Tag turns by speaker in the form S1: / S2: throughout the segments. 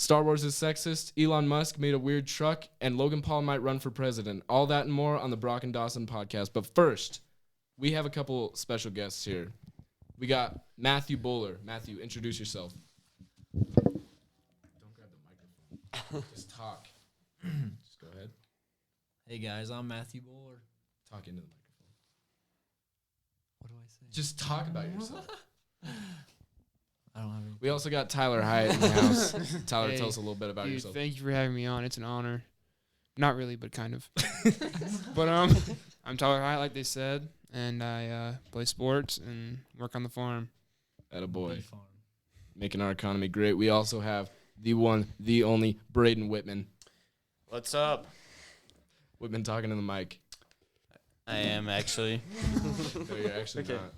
S1: Star Wars is sexist, Elon Musk made a weird truck, and Logan Paul might run for president. All that and more on the Broc and Dawson podcast. But first, we have a couple special guests here. We got Mathew Bowler. Mathew, introduce yourself. Don't grab the microphone. Just talk. Just go ahead.
S2: Hey guys, I'm Mathew Bowler.
S1: Talk into the microphone.
S2: What do I say?
S1: Just talk about yourself.
S2: I don't have any.
S1: We also got Tyler Hyatt in the house. Tyler, tell us a little bit about
S3: Dude,
S1: yourself.
S3: thank you for having me on. It's an honor. Not really, but kind of. But I'm Tyler Hyatt, like they said, and I play sports and work on the farm.
S1: Attaboy. Making our economy great. We also have the one, the only Brayden Whitman.
S4: What's up?
S1: Whitman talking to the mic.
S4: I am actually.
S1: No, you're actually
S4: Okay.
S1: not.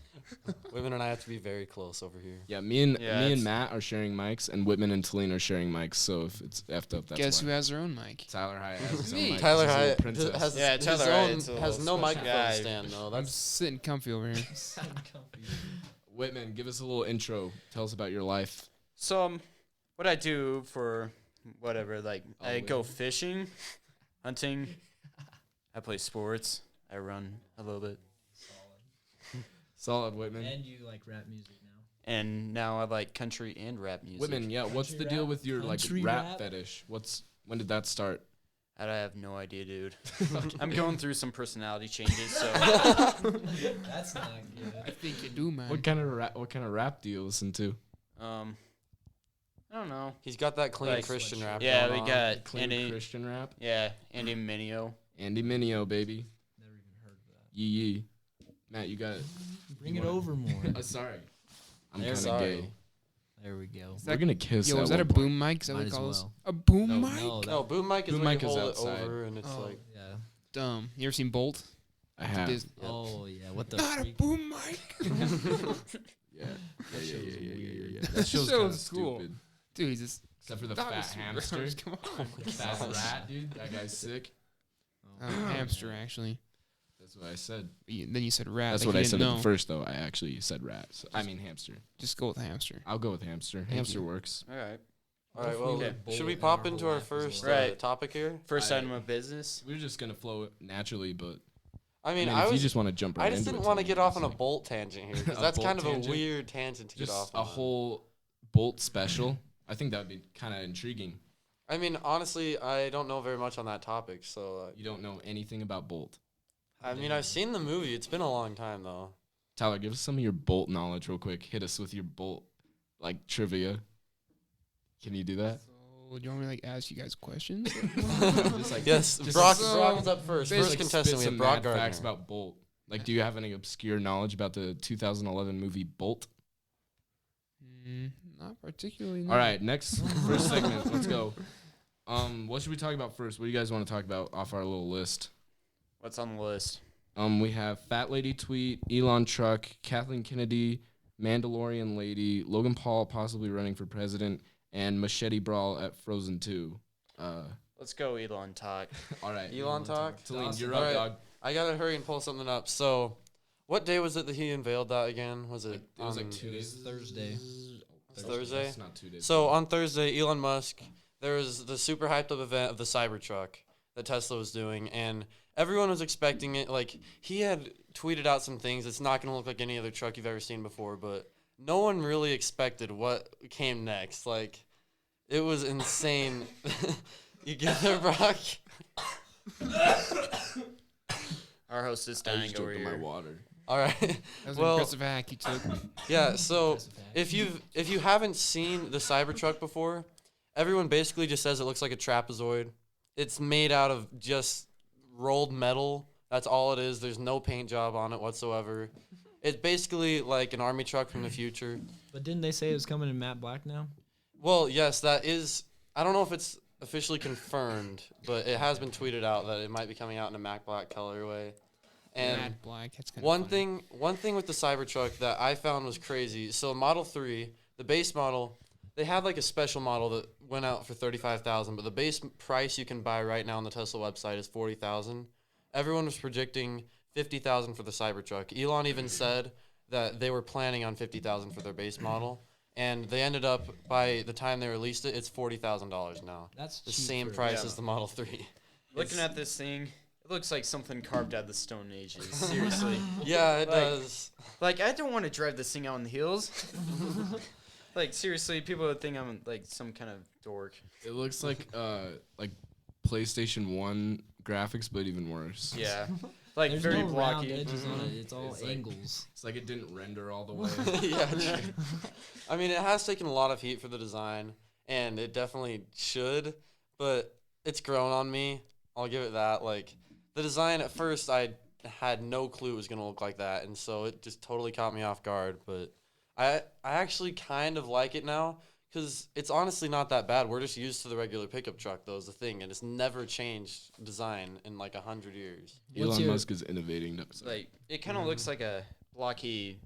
S5: Whitman and I have to be very close over here.
S1: Yeah, me and Matt are sharing mics, and Whitman and Talene are sharing mics. So if it's effed up, that's
S3: Guess
S1: why.
S3: who has their own mic?
S1: Tyler Hyatt has his own
S3: Me.
S1: mic.
S5: Tyler
S1: He's a little
S5: Hyatt
S1: princess.
S5: has,
S4: Yeah,
S5: his
S4: Tyler
S5: own,
S4: Hyatt's a
S5: has
S4: little
S5: no
S4: special
S5: microphone
S4: guy.
S5: stand, though.
S3: I'm
S5: That's
S3: sitting comfy over here.
S1: Whitman, give us a little intro. Tell us about your life.
S4: So, what I do for whatever, like,
S1: Oh,
S4: I go
S1: wait.
S4: fishing, hunting, I play sports, I run a little bit,
S1: Solid, Whitman.
S2: And you like rap music now?
S4: and now I like country and rap music.
S1: Whitman, yeah. What's
S2: Country
S1: the deal
S2: rap?
S1: with your like
S2: Country
S1: rap
S2: rap?
S1: fetish? When did that start?
S4: I have no idea, dude. I'm going through some personality changes, so
S2: That's not good.
S3: I think you do, man.
S1: What kind of rap do you listen to?
S4: I don't know.
S5: he's got that clean
S4: Like,
S5: Christian rap.
S4: Yeah,
S5: going
S4: we
S5: on.
S4: got
S1: Clean
S4: Andy.
S1: Christian rap.
S4: Yeah, Andy Mineo.
S1: Andy Mineo, baby.
S2: Never even heard of that.
S1: Yee yee. Matt, you got it.
S2: Bring
S1: You
S2: it
S1: wanna-
S2: over more.
S1: Sorry. I'm
S4: There
S1: kind
S4: we
S1: of
S5: go.
S1: gay.
S2: There we go.
S1: We're gonna kiss.
S3: Yo,
S1: at
S3: was that
S1: one
S3: a
S1: point.
S3: boom mic? Is that
S2: Might
S3: what we
S2: as
S3: call this?
S2: well.
S3: A boom
S1: No,
S3: mic?
S2: No,
S5: No, boom mic is
S1: Boom
S5: when
S1: mic
S5: you
S1: is
S5: hold
S1: outside.
S5: it over and it's
S2: Oh,
S5: like...
S2: yeah.
S3: Dumb. You ever seen Bolt?
S1: I have.
S3: Dis-
S2: Oh, yeah. What the
S3: Not a
S2: freak?
S3: boom mic.
S1: Yeah.
S2: That show's weird.
S1: That show's
S3: That
S1: kind of
S3: was cool.
S1: stupid.
S3: Dude, he's just
S1: Except for the
S3: dinosaur,
S1: fat hamster.
S3: bros, Come on.
S1: Fat rat, dude. That guy's sick.
S3: Hamster, actually.
S1: That's what I said.
S3: Then you said rat.
S1: That's
S3: like
S1: what
S3: you
S1: I said
S3: didn't
S1: at
S3: know.
S1: the first, though. I actually said rat. So, I mean hamster.
S3: Just go with hamster.
S1: I'll go with hamster. Hamster
S3: you.
S1: works.
S4: All right.
S5: All right, well,
S4: Okay.
S5: should we pop into our first
S4: Right.
S5: topic here?
S4: First
S1: I-
S4: item of business.
S1: We're just gonna flow it naturally, but
S5: I mean,
S1: if you just want to jump right
S5: I just
S1: into
S5: didn't
S1: it,
S5: want to
S1: Talene,
S5: get off
S1: it's
S5: on a
S1: like-
S5: Bolt tangent here, because
S1: A
S5: that's
S1: Bolt
S5: kind of
S1: tangent?
S5: a weird tangent to get
S1: just
S5: off
S1: a
S5: on.
S1: whole Bolt special. I think that would be kind of intriguing.
S5: I mean, honestly, I don't know very much on that topic, so...
S1: You don't know anything about Bolt.
S5: I mean, I've seen the movie. It's been a long time, though.
S1: Tyler, give us some of your Bolt knowledge real quick. Hit us with your Bolt like trivia. Can you do that?
S3: So, do you want me to like ask you guys questions?
S1: Just like
S5: Yes,
S1: just
S5: Broc,
S3: so-
S5: Brock is up first.
S1: Just,
S5: First
S1: like,
S5: contestant,
S1: spit
S5: we
S1: some
S5: have Brock
S1: mad
S5: Gardner.
S1: facts about Bolt. Like, do you have any obscure knowledge about the 2011 movie Bolt?
S3: Not particularly.
S1: All right, next first segment. Let's go. What should we talk about first? What do you guys want to talk about off our little list?
S4: What's on the list?
S1: We have Fat Lady Tweet, Elon Truck, Kathleen Kennedy, Mandalorian Lady, Logan Paul possibly running for president, and Machete Brawl at Frozen 2.
S4: Let's go Elon talk.
S1: All right.
S5: Elon talk.
S1: Talene, you're
S5: All
S1: up,
S5: right.
S1: dog.
S5: I gotta hurry and pull something up. So, what day was it that he unveiled that again? Was it?
S1: It was like
S5: on
S1: 2 days.
S2: Thursday.
S5: Thursday?
S1: That's not 2 days.
S5: So on Thursday, Elon Musk, there was the super hyped up event of the Cybertruck that Tesla was doing, and everyone was expecting it. Like, he had tweeted out some things. It's not going to look like any other truck you've ever seen before, but no one really expected what came next. Like, it was insane. You get there, Brock?
S4: Our host is
S1: I
S4: dying
S1: just
S4: over
S1: choked on my
S4: here.
S1: water.
S5: All right.
S3: That was
S5: Well-
S3: an impressive hack you took.
S5: Yeah, so
S2: Impressive fact.
S5: if you haven't seen the Cybertruck before, everyone basically just says it looks like a trapezoid. It's made out of just rolled metal. That's all it is. There's no paint job on it whatsoever. It's basically like an army truck from the future.
S2: But didn't they say it was coming in matte black now?
S5: Well, yes, that is. I don't know if it's officially confirmed, but it has been tweeted out that it might be coming out in a matte black colorway. And
S3: Matte black. That's kind of
S5: one thing with the Cybertruck that I found was crazy. So Model 3, the base model, they had like a special model that went out for $35,000, but the base price you can buy right now on the Tesla website is $40,000. Everyone was predicting $50,000 for the Cybertruck. Elon even said that they were planning on $50,000 for their base model. and they ended up by the time they released it, it's $40,000 now.
S2: That's
S5: The
S2: cheap
S5: same
S2: for-
S5: price
S4: Yeah.
S5: as the Model 3.
S4: Looking at this thing, it looks like something carved out of the Stone Ages. Seriously.
S5: Yeah, it
S4: Like-
S5: does.
S4: Like, I don't want to drive this thing out on the hills. Like, seriously, people would think I'm, like, some kind of dork.
S1: It looks like PlayStation 1 graphics, but even worse.
S4: Yeah. Like,
S2: There's
S4: very
S2: no
S4: blocky.
S2: round edges on it. It's all
S1: It's like-
S2: angles.
S1: It's like it didn't render all the way.
S5: Yeah, true. I mean, it has taken a lot of heat for the design, and it definitely should, but it's grown on me. I'll give it that. Like, the design at first, I had no clue it was going to look like that, and so it just totally caught me off guard, but I actually kind of like it now, because it's honestly not that bad. We're just used to the regular pickup truck, though, is the thing, and it's never changed design in like 100 years.
S2: What's
S1: Elon
S2: your-
S1: Musk is innovating. No, sorry.
S4: Like, it kind of looks like a blocky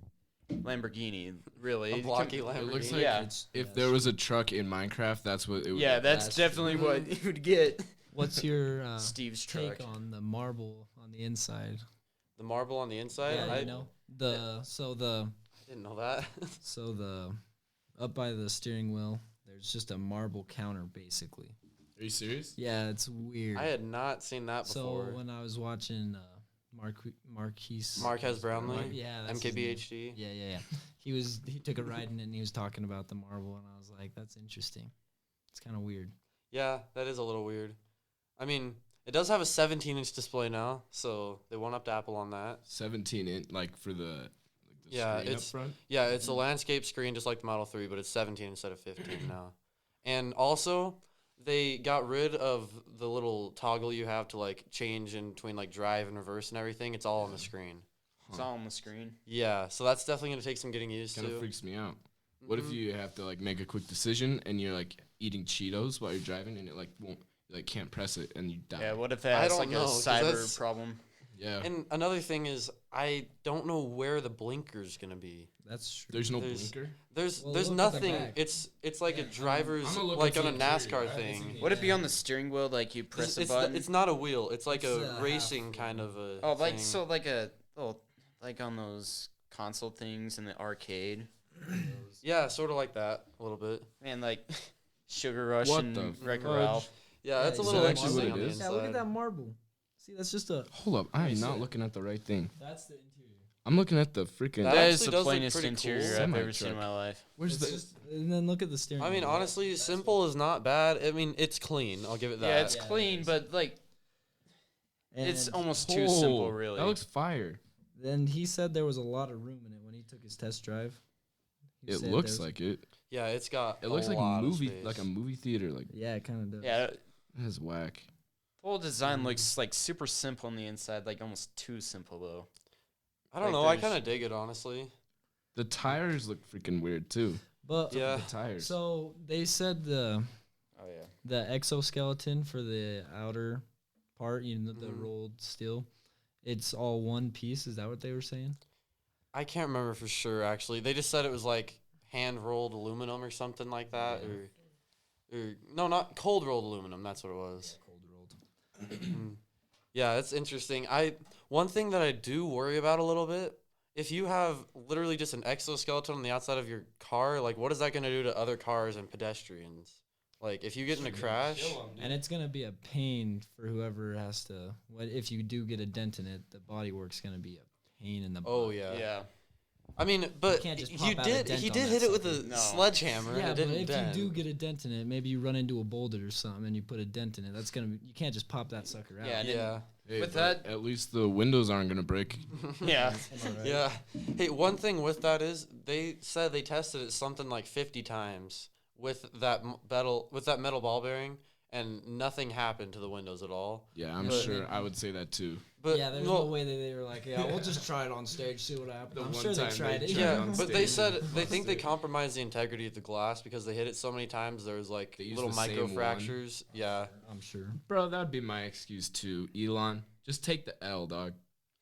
S4: Lamborghini, really.
S5: A blocky
S1: it looks
S5: Lamborghini.
S1: like
S4: Yeah.
S1: if there was a truck in Minecraft, that's what it would.
S4: Yeah,
S1: be.
S4: that's
S2: That's
S4: definitely what you would get.
S2: What's your
S4: Steve's
S2: take
S4: truck.
S2: on the marble on the inside?
S5: The marble on the inside,
S2: Yeah,
S5: I
S2: you know the
S5: didn't know that.
S2: so the up by the steering wheel. There's just a marble counter, basically.
S1: Are you serious?
S2: Yeah, it's weird.
S5: I had not seen that
S2: So
S5: before.
S2: when I was watching Marquise
S5: Marquez Brownlee,
S2: yeah, that's his name.
S5: MKBHD.
S2: Yeah. He took a ride in it and he was talking about the marble and I was like, that's interesting. It's kind of weird.
S5: Yeah, that is a little weird. I mean, it does have a 17-inch display now, so they went up to Apple on that.
S1: 17 inch, like for the
S5: Yeah,
S1: screen up
S5: it's-
S1: front.
S5: Yeah, it's a landscape screen just like the Model 3, but it's 17 instead of 15 now. And also, they got rid of the little toggle you have to like change in between like drive and reverse and everything. It's all on the screen.
S4: It's all on the screen.
S5: Yeah, so that's definitely going to take some getting used
S1: Kind of
S5: to.
S1: freaks me out. What if
S5: Mhm.
S1: you have to like make a quick decision and you're like eating Cheetos while you're driving and it like won't, you, like can't press it and you die?
S4: Yeah, what if it
S5: I
S4: has
S5: don't
S4: like
S5: know,
S4: a
S5: 'cause
S4: cyber
S5: that's-
S4: problem?
S1: Yeah.
S5: And another thing is, I don't know where the blinker's going to be.
S2: That's true.
S1: There's no
S5: there's-
S1: blinker.
S5: There's
S2: Well,
S5: there's
S2: look at the
S5: nothing.
S2: back.
S5: It's like a driver's
S1: I'm gonna look
S5: like on
S1: into
S5: a
S1: the interior.
S5: NASCAR
S1: I haven't
S5: thing.
S1: seen it.
S4: Would it be on the steering wheel, like you press
S5: It's
S4: a button?
S5: it's not a wheel. It's like
S2: It's
S5: a
S2: a
S5: racing
S2: half
S5: kind of a.
S4: Oh, like
S5: thing.
S4: so, like a like on those console things in the arcade,
S5: Yeah, sort of like that a little bit.
S4: and like Sugar Rush
S1: What
S4: and
S1: the
S4: Wreck-It
S1: fudge?
S4: Ralph.
S5: Yeah, that's a
S2: is
S5: little
S1: that actually what
S5: interesting
S1: it
S5: on the
S1: is?
S2: Yeah, look at
S5: inside.
S2: that marble. See, that's just a.
S1: Hold up, I am
S2: Nice.
S1: not looking at the right thing.
S2: That's the interior.
S1: I'm looking at the freaking.
S5: That
S4: That is
S5: actually
S4: the
S5: does look
S4: plainest
S5: pretty
S4: interior
S5: cool.
S4: I've ever
S1: Semi-truck.
S4: seen in my life.
S1: Where's
S2: It's
S1: the?
S2: just, and then look at the steering
S5: I mean,
S2: wheel.
S5: honestly, simple is not bad. I mean, it's clean. I'll give it that.
S4: Yeah, it's
S2: Yeah, it
S4: clean,
S2: is.
S4: but like it's
S2: And
S4: almost too simple,
S1: Oh,
S4: really.
S1: That looks fire.
S2: Then he said there was a lot of room in it when he took his test drive. He
S1: It
S2: said
S1: looks
S2: there's-
S1: like it.
S5: Yeah, it's got.
S1: It looks like a
S5: lot of
S1: movie,
S5: space.
S1: like a movie theater. Like
S2: Yeah, it kind of does.
S4: yeah,
S1: that is whack.
S4: the whole design looks like super simple on the inside, like almost too simple though.
S5: I don't
S4: like
S5: know. I
S4: there's-
S5: kind of dig it, honestly.
S1: The tires look freaking weird too.
S2: But
S5: Yeah.
S1: The tires.
S2: so they said the
S4: Oh yeah.
S2: the exoskeleton for the outer part, you know, the
S5: Mhm.
S2: rolled steel, it's all one piece. Is that what they were saying?
S5: I can't remember for sure. Actually, they just said it was like hand rolled aluminum or something like that, or no, not cold rolled aluminum. That's what it was.
S2: Cold rolled.
S5: Yeah, it's interesting. One thing that I do worry about a little bit, if you have literally just an exoskeleton on the outside of your car, like what is that going to do to other cars and pedestrians? Like if you get in a crash,
S2: And it's gonna be a pain for whoever has to. What if you do get a dent in it? The bodywork's gonna be a pain in the.
S5: oh
S2: butt.
S5: yeah.
S4: Yeah.
S5: I mean, but
S2: can't just
S5: you
S2: pop out a
S5: did.
S2: dent
S5: He
S2: on
S5: did
S2: that
S5: hit it with a
S2: sucker.
S4: No.
S5: sledgehammer,
S2: Yeah,
S5: and
S2: but
S5: it didn't
S2: if
S5: dent.
S2: you do get a dent in it, maybe you run into a boulder or something, and you put a dent in it. That's gonna be. You can't just pop that sucker out.
S4: Yeah, and
S5: Yeah.
S1: Hey,
S4: with
S1: but
S4: that-
S1: at least the windows aren't gonna break.
S4: Yeah.
S5: Yeah. Hey, one thing with that is they said they tested it something like 50 times with that metal ball bearing, and nothing happened to the windows at all.
S1: Yeah, I'm
S5: But-
S1: sure. I would say that too.
S5: But
S2: yeah, there's no way that they were like, yeah, we'll just try it on stage, see what happens.
S1: The
S2: I'm
S1: one
S2: sure they
S1: time
S2: tried
S1: they
S2: it.
S1: tried
S5: Yeah,
S1: on
S5: but they
S1: stage.
S5: said they think they compromised the integrity of the glass because they hit it so many times. There was like
S1: They used
S5: little
S1: the same
S5: micro
S1: one.
S5: fractures. Yeah.
S2: I'm sure.
S1: Bro, that would be my excuse too. Elon, just take the L, dog.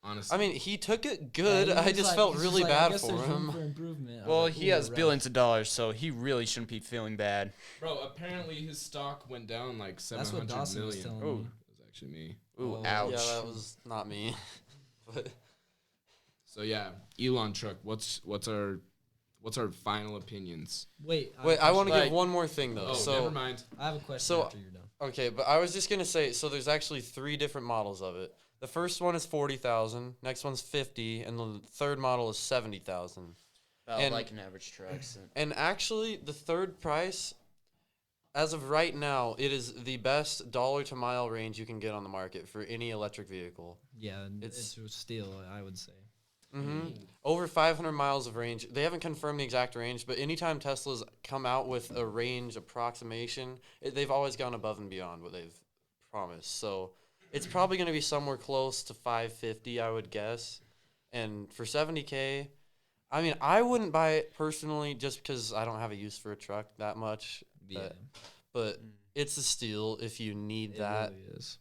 S1: Honestly.
S5: I mean, he took it good.
S2: Yeah, he
S5: I
S2: was
S5: just
S2: like-
S5: felt
S2: he's
S5: really
S2: like, I
S5: bad
S2: guess
S5: for
S2: there's room
S5: him.
S2: for improvement. I was
S4: Well,
S2: like,
S4: he
S2: ooh,
S4: has
S2: rough.
S4: billions of dollars, so he really shouldn't be feeling bad.
S1: bro, apparently his stock went down like
S2: That's
S1: 700
S2: what Dawson was
S1: million.
S2: telling
S4: Oh.
S2: me.
S1: It was actually me.
S4: Ooh,
S2: Oh.
S4: ouch.
S5: Yeah, that was not me. But
S1: So yeah, Elon truck. What's What's our final opinions?
S2: Wait,
S5: I want to
S4: Like-
S5: give one more thing though.
S1: Oh,
S5: so
S1: never mind.
S2: I have a question
S5: So-
S2: after you're done.
S5: okay, but I was just gonna say, so there's actually 3 different models of it. The first one is 40,000, next one's 50, and the third model is 70,000. And-
S4: like an average truck. So.
S5: And actually, the third price, as of right now, it is the best dollar to mile range you can get on the market for any electric vehicle.
S2: Yeah,
S5: It's-
S2: it's still, I would say.
S5: Over 500 miles of range. They haven't confirmed the exact range, but anytime Tesla's come out with a range approximation, they've always gone above and beyond what they've promised. So it's probably going to be somewhere close to 550, I would guess. And for 70K, I mean, I wouldn't buy it personally just because I don't have a use for a truck that much.
S2: Yeah,
S5: But it's a steal if you need
S2: it
S5: that.
S2: really is.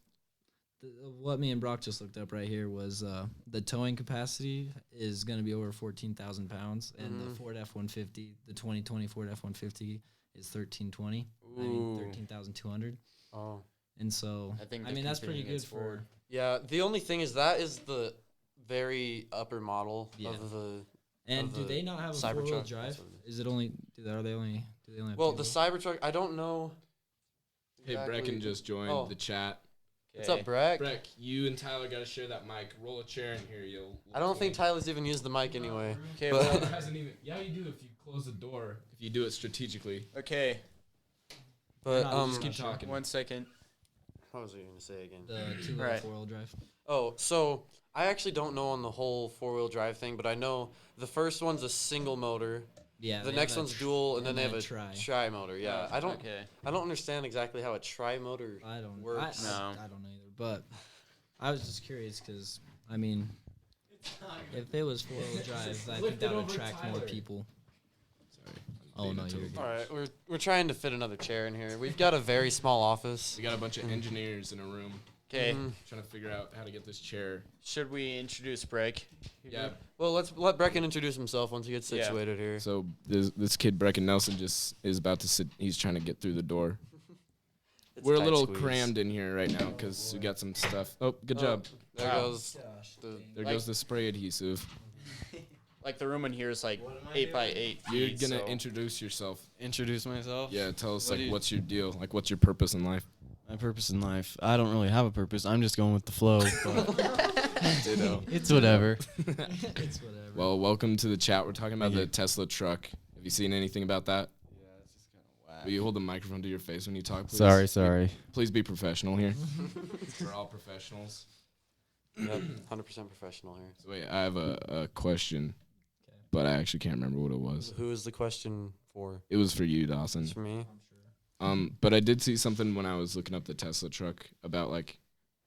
S2: What me and Brock just looked up right here was the towing capacity is going to be over 14,000 pounds, and the Ford F-150, the 2020 Ford F-150 is 1320. I mean,
S5: Ooh.
S2: 13,200.
S5: Oh.
S2: And so,
S4: I think
S2: I
S4: they're
S2: mean, that's pretty
S4: competing
S2: good
S4: against
S2: for.
S4: Ford.
S5: Yeah, the only thing is that is the very upper model
S2: Yeah.
S5: of the.
S2: And
S5: of
S2: do
S5: the
S2: they not have a
S5: Cybertruck,
S2: four-wheel
S5: that's
S2: drive?
S5: what it
S2: Is it only? Do they only have
S5: Well,
S2: two
S5: the
S2: wheels?
S5: Cybertruck, I don't know.
S1: Hey, Brecken just joined
S5: Oh.
S1: the chat.
S5: What's up, Breck?
S1: Breck, you and Tyler got to share that mic. Roll a chair in here. You'll.
S5: I don't think Tyler's even used the mic anyway.
S4: Okay,
S5: But-
S4: well,
S1: Tyler hasn't even. Yeah, you do if you close the door. If you do it strategically.
S4: okay.
S5: But
S2: No,
S1: Just keep talking.
S4: 1 second.
S5: what was I going to say again?
S2: The two-wheel
S4: Right.
S2: four-wheel drive.
S5: Oh, so I actually don't know on the whole 4-wheel drive thing, but I know the first one's a single motor.
S2: Yeah.
S5: The
S2: they
S5: next
S2: have a
S5: one's dual, and then they have a
S2: tri.
S5: tri motor. Yeah, I don't
S4: Okay.
S5: understand exactly how a tri motor.
S2: I don't.
S5: works.
S4: No.
S2: I don't know either. But I was just curious because I mean, if it was four-wheel drive, I think that would attract more people.
S1: Sorry.
S2: Oh no, you're good.
S5: All right, we're trying to fit another chair in here. We've got a very small office.
S1: We got a bunch of engineers in a room
S4: Okay.
S1: trying to figure out how to get this chair.
S4: Should we introduce Break?
S1: Yeah.
S5: Well, let's let Brecken introduce himself once he gets
S4: Yeah.
S5: situated here.
S1: So this kid Brecken Nelson just is about to sit. He's trying to get through the door.
S5: It's
S1: We're a
S5: tight
S1: little
S5: squeeze.
S1: crammed in here right now because we got some stuff. Oh, good job.
S5: There
S4: Wow.
S5: goes.
S1: There
S4: Like-
S1: goes the spray adhesive.
S4: Like the room in here is like 8 by 8
S1: You're
S4: feet.
S1: gonna
S4: so-
S1: introduce yourself.
S6: Introduce myself.
S1: Yeah, tell us
S6: What do
S1: like
S6: you-
S1: what's your deal? Like what's your purpose in life?
S6: My purpose in life. I don't really have a purpose. I'm just going with the flow. But
S1: Ditto.
S6: it's whatever.
S2: It's whatever.
S1: Well, welcome to the chat. We're talking about
S6: Thank
S1: the
S6: you.
S1: Tesla truck. Have you seen anything about that?
S6: Yeah, it's just kind of whack.
S1: Will you hold the microphone to your face when you talk, please?
S6: Sorry.
S1: Please be professional here. We're all professionals.
S5: Yep, 100% professional here.
S1: So wait, I have a question,
S2: Okay.
S1: but I actually can't remember what it was.
S5: Who is the question for?
S1: It was for you, Dawson.
S5: It's for me.
S1: But I did see something when I was looking up the Tesla truck about like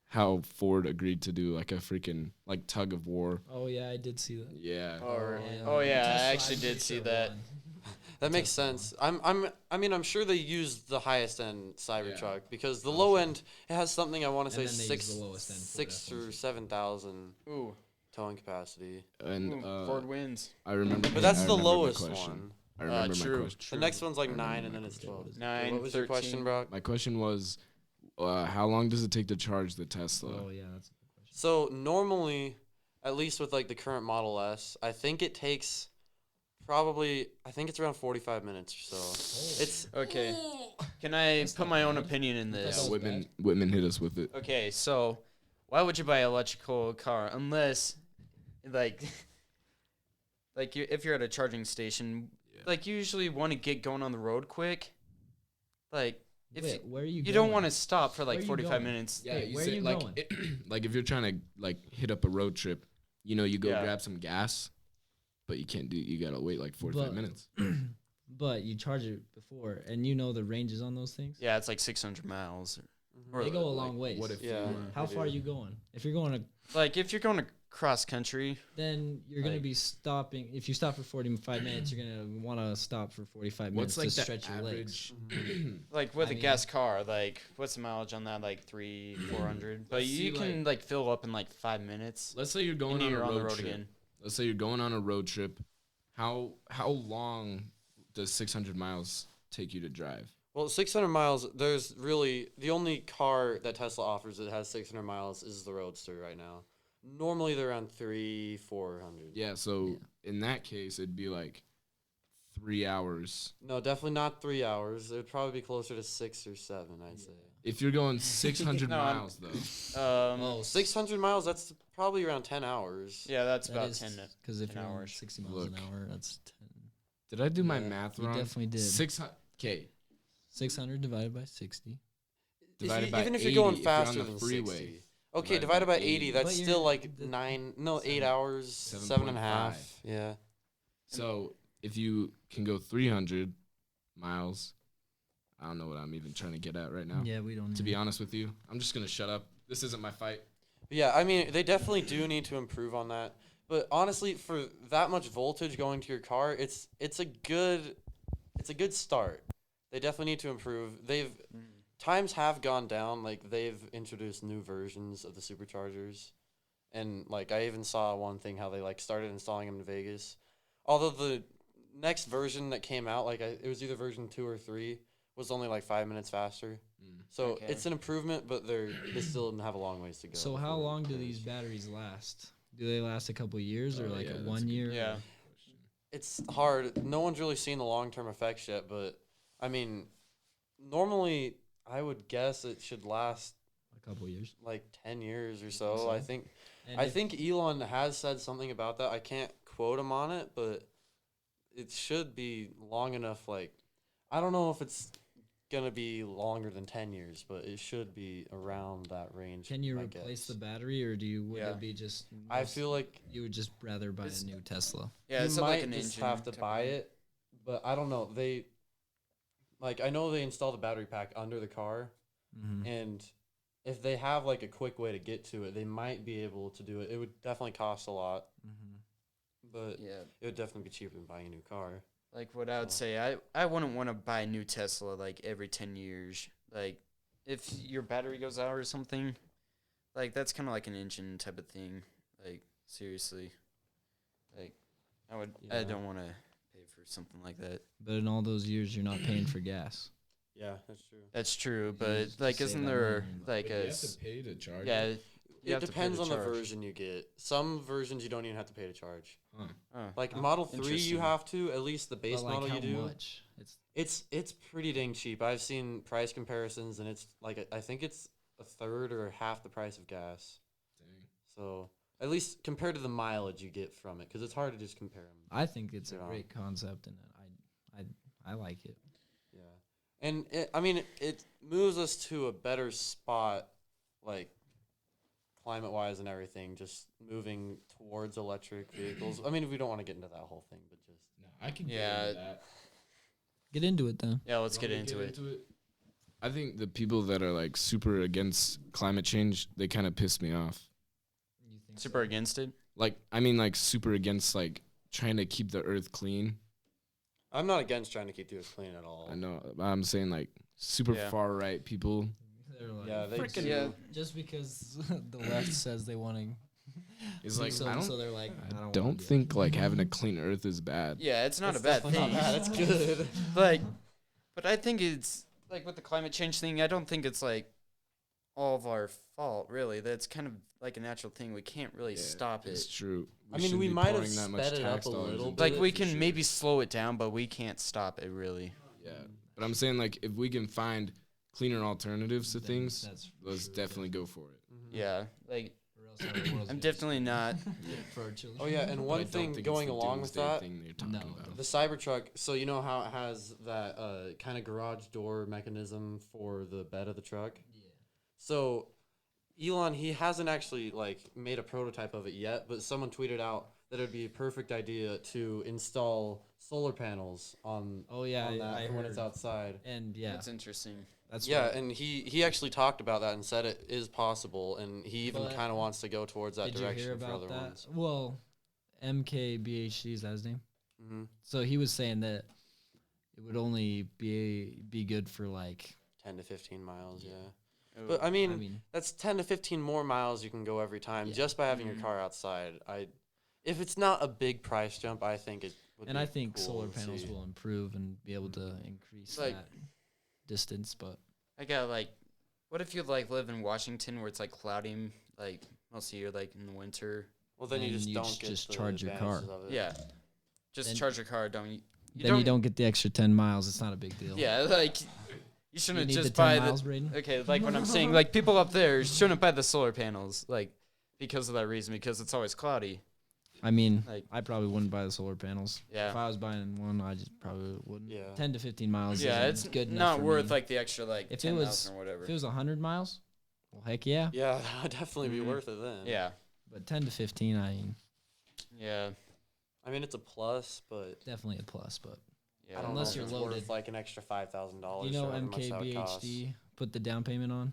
S1: how Ford agreed to do like a freaking like tug of war.
S2: Oh yeah, I did see that.
S1: Yeah.
S4: Oh yeah, I actually did see that.
S5: That makes sense. I'm sure they used the highest end Cybertruck
S1: Yeah.
S5: because the low end it has something I want to say
S2: And then they use
S5: six
S2: the lowest end for
S5: six
S2: that
S5: or
S2: one.
S5: 7,000
S4: Ooh,
S5: towing capacity.
S1: And
S4: Ford wins.
S1: I remember.
S5: But that's
S1: I
S5: the
S1: remember my
S5: lowest
S1: question.
S5: one.
S1: I remember
S4: True.
S1: my question.
S5: The next one's like 9 and then it's 12.
S4: 9,
S5: What was your
S4: 13.
S5: question, Brock?
S1: My question was, how long does it take to charge the Tesla?
S2: Oh yeah, that's a good question.
S5: So normally, at least with like the current Model S, I think it takes I think it's around 45 minutes or so. It's
S4: Okay. Can I put my own opinion in
S1: Yeah,
S4: this?
S1: Whitman hit us with it.
S4: Okay, so why would you buy an electrical car unless, like, if you're at a charging station, like you usually want to get going on the road quick. Like, if
S2: Wait, where are you?
S4: you don't
S2: going?
S4: want to stop for
S2: Where
S4: like
S2: you
S4: 45
S2: going?
S4: minutes.
S1: Yeah,
S2: Hey,
S1: you
S2: where
S1: say
S2: you
S1: like
S2: going?
S1: like if you're trying to like hit up a road trip, you go
S4: Yeah.
S1: grab some gas, but you can't do. You gotta wait like 45
S2: But-
S1: minutes.
S2: But you charge it before, and you know the ranges on those things.
S4: Yeah, it's like 600 miles. Or
S2: They go a
S1: Like,
S2: long ways.
S1: What if?
S5: Yeah.
S1: you,
S2: How far are you going? If you're going to,
S4: like if you're going to cross country,
S2: then you're gonna
S1: Like-
S2: be stopping. If you stop for 45 minutes, you're gonna want to stop for 45 minutes
S1: what's like
S2: to
S1: the
S2: stretch your legs.
S1: average?
S4: like with
S2: I
S4: a
S2: mean-
S4: gas car, like what's the mileage on that? Like 300-400. But
S1: See,
S4: you can like fill up in like 5 minutes.
S1: Let's say you're going
S4: And
S1: on a
S4: you're
S1: road,
S4: on the road
S1: trip.
S4: again.
S1: Let's say you're going on a road trip. How long does 600 miles take you to drive?
S5: Well, 600 miles, there's really the only car that Tesla offers that has 600 miles is the Roadster right now. Normally they're around 300-400.
S1: Yeah. So in that case, it'd be like 3 hours.
S5: No, definitely not 3 hours. It would probably be closer to 6 or 7, I'd say.
S1: If you're going 600
S4: No,
S1: miles, though.
S5: 600 miles, that's probably around 10 hours.
S4: Yeah, that's about 10.
S2: Because if
S4: 10
S2: you're
S4: hours.
S2: 60 miles
S1: Look.
S2: an hour, that's 10.
S1: Did I do my
S2: Yeah,
S1: math
S2: you
S1: wrong?
S2: definitely did.
S1: 600. Okay.
S2: 600 divided by 60.
S1: Divided by
S5: Even if you're
S1: 80
S5: going
S1: if you're on
S5: faster
S1: the
S5: than
S1: freeway.
S5: 60. Okay,
S1: Divided
S5: divided
S1: by
S5: by 80,
S1: 80.
S5: that's
S2: But
S5: still
S2: you're-
S5: like
S2: the-
S5: 8 hours, 7.5.
S1: 7.5.
S5: Yeah.
S1: So if you can go 300 miles, I don't know what I'm even trying to get at right now.
S2: Yeah, we don't.
S1: To be honest with you, I'm just gonna shut up. This isn't my fight.
S5: But yeah, I mean, they definitely do need to improve on that. But honestly, for that much voltage going to your car, it's a good start. They definitely need to improve. Times have gone down. Like, they've introduced new versions of the superchargers, and like I even saw one thing how they like started installing them in Vegas. Although the next version that came out, like it was either version 2 or 3, was only like 5 minutes faster. So
S4: Okay.
S5: it's an improvement, but they still have a long ways to go.
S2: So how
S5: before
S2: long do
S5: it
S2: these
S5: is.
S2: batteries last? Do they last a couple years or
S1: Oh,
S2: like
S1: yeah,
S2: a
S1: that's
S2: 1
S1: good.
S2: year?
S4: Yeah.
S5: It's hard. No one's really seen the long-term effects yet, but I mean, normally I would guess it should last
S2: A couple years.
S5: like 10 years or
S2: so?
S5: so. I think
S2: And
S5: I
S2: if-
S5: think Elon has said something about that. I can't quote him on it, but it should be long enough. Like, I don't know if it's gonna be longer than 10 years, but it should be around that range.
S2: Can you
S5: I
S2: replace
S5: guess.
S2: the battery, or do you would
S4: Yeah.
S2: it be just?
S5: I feel like
S2: you would just rather buy
S4: It's-
S2: a new Tesla.
S4: Yeah,
S5: you
S4: it's
S5: might
S4: like an
S5: just
S4: engine
S5: have to
S4: type
S5: buy
S4: of thing.
S5: it, but I don't know. I know they install the battery pack under the car,
S2: Mm-hmm.
S5: and if they have like a quick way to get to it, they might be able to do it. It would definitely cost a lot,
S2: Mm-hmm.
S5: but
S4: Yeah.
S5: it would definitely be cheaper than buying a new car.
S4: Like what I would
S5: So-
S4: say, I wouldn't want to buy a new Tesla like every 10 years. Like if your battery goes out or something, like that's kind of like an engine type of thing. Like seriously, like I
S5: Yeah.
S4: don't want to pay for something like that.
S2: But in all those years, you're not paying for gas.
S5: Yeah, that's true.
S4: That's true,
S2: You
S4: but
S2: just
S4: like
S2: save
S4: isn't
S2: that
S4: there
S2: money.
S4: like
S1: But
S4: a
S1: you have to pay to charge.
S4: yeah?
S1: it?
S4: You
S5: It
S4: have to pay
S5: depends
S4: to
S5: on the
S4: charge.
S5: version you get. Some versions you don't even have to pay to charge.
S1: Huh.
S4: Oh,
S5: Like
S2: Oh,
S5: Model 3 you
S4: interesting.
S5: have to, at least the base
S2: But, like,
S5: model
S2: how
S5: you do.
S2: much? It's
S5: It's pretty dang cheap. I've seen price comparisons, and it's like I think it's a third or half the price of gas.
S1: Dang.
S5: So at least compared to the mileage you get from it, because it's hard to just compare them.
S2: I think it's a
S5: Yeah.
S2: great concept, and I like it.
S5: Yeah, and it moves us to a better spot, like climate wise and everything. Just moving towards electric vehicles. I mean, we don't want to get into that whole thing, but just
S1: No, I can
S4: Yeah.
S1: get into that.
S2: Get into it then.
S4: yeah. Let's
S1: Want
S4: get
S1: me to
S4: into it.
S1: I think the people that are like super against climate change, they kind of piss me off.
S2: You think
S4: Super against it.
S1: Like, I mean, like super against like trying to keep the earth clean.
S5: I'm not against trying to keep the earth clean at all.
S1: I know, but I'm saying like super
S4: Yeah.
S1: far right people.
S2: They're like,
S5: Yeah, they
S4: Frickin'
S5: do.
S4: yeah.
S2: just because the left says they want to.
S1: It's like
S2: so,
S1: I don't,
S2: so they're like, I don't,
S1: don't
S2: wanna do it.
S1: think like having a clean earth is bad.
S4: Yeah, it's not
S5: That's
S4: a bad
S5: definitely
S4: thing.
S5: not bad. That's good.
S4: Like, but I think it's like with the climate change thing. I don't think it's like all of our fault, really. That's kind of like a natural thing. We can't really
S1: Yeah,
S4: stop
S1: It's
S4: it.
S1: true.
S5: I mean,
S1: shouldn't
S5: we
S1: be
S5: might have
S1: pouring that much
S5: sped it up
S1: tax
S5: a
S1: dollars
S5: little
S1: into
S5: bit.
S4: Like
S1: it
S4: we
S1: for
S4: can
S1: sure.
S4: maybe slow it down, but we can't stop it really.
S1: Yeah, but I'm saying like if we can find cleaner alternatives to
S2: Then
S1: things,
S2: that's
S1: let's
S2: sure,
S1: definitely go for it.
S4: Yeah, like
S2: Or else our world's
S4: I'm
S2: gonna
S4: definitely not.
S2: for our children.
S5: Oh yeah, and
S1: But I
S5: one
S1: don't
S5: thing
S1: think it's
S5: going
S1: the
S5: along with
S1: doomsday
S5: that,
S1: thing that you're talking
S2: No,
S1: about.
S5: the Cybertruck. So you know how it has that kind of garage door mechanism for the bed of the truck.
S2: Yeah.
S5: So Elon, he hasn't actually like made a prototype of it yet, but someone tweeted out that it would be a perfect idea to install solar panels on
S2: Oh yeah,
S5: on that
S2: I
S5: for when it's
S2: heard.
S5: outside.
S2: And yeah,
S4: That's interesting.
S2: that's
S5: Yeah,
S2: what-
S5: and he actually talked about that and said it is possible, and he even
S2: But
S5: kind of wants to go towards that
S2: Did you
S5: direction
S2: hear
S5: for
S2: about
S5: other
S2: that?
S5: ones.
S2: Well, MKBHD is that his name?
S5: Mm-hmm.
S2: So he was saying that it would only be good for like
S5: 10 to 15 miles, yeah.
S4: Oh,
S5: But I mean,
S2: I mean
S5: that's 10 to 15 more miles you can go every time
S2: Yeah.
S5: just by having
S4: Mhm.
S5: your car outside. If it's not a big price jump, I think it would
S2: and
S5: be
S2: I think
S5: cool
S2: solar
S5: to
S2: panels
S5: see.
S2: will improve and be able to increase
S4: Like-
S2: that distance, but
S4: I got like, what if you like live in Washington where it's like cloudy like most of the year, like in the winter?
S5: Well, then you
S2: and
S5: just
S2: you
S5: don't
S2: just
S5: get the
S2: charge your car.
S5: advantages of it.
S4: Yeah, just
S2: Then-
S4: charge your car. Don't
S2: Then you don't get the extra 10 miles. It's not a big deal.
S4: Yeah, like you
S2: You
S4: shouldn't
S2: need
S4: just
S2: the 10
S4: buy
S2: miles,
S4: the.
S2: Brayden?
S4: Okay, like what I'm saying, like people up there shouldn't buy the solar panels, like because of that reason, because it's always cloudy.
S2: I mean,
S4: Like-
S2: I probably wouldn't buy the solar panels.
S4: Yeah.
S2: If I was buying one, I just probably wouldn't.
S5: Yeah.
S2: 10 to 15 miles
S4: Yeah,
S2: is
S4: it's
S2: good enough
S4: not
S2: for
S4: worth
S2: me.
S4: like the extra like
S2: If it was-
S4: 10,000 or whatever.
S2: If it was 100 miles, well, heck yeah.
S5: Yeah, that would definitely be
S4: Mhm.
S5: worth it then.
S4: Yeah,
S2: But 10 to 15, I mean,
S4: yeah,
S5: I mean, it's a plus, but
S2: definitely a plus. But
S4: yeah.
S5: I don't
S2: Unless
S5: know
S2: you're
S5: if it's
S2: loaded.
S5: worth like an extra $5,000.
S2: you know
S5: for however much that would cost.
S2: MKBHD put the down payment on?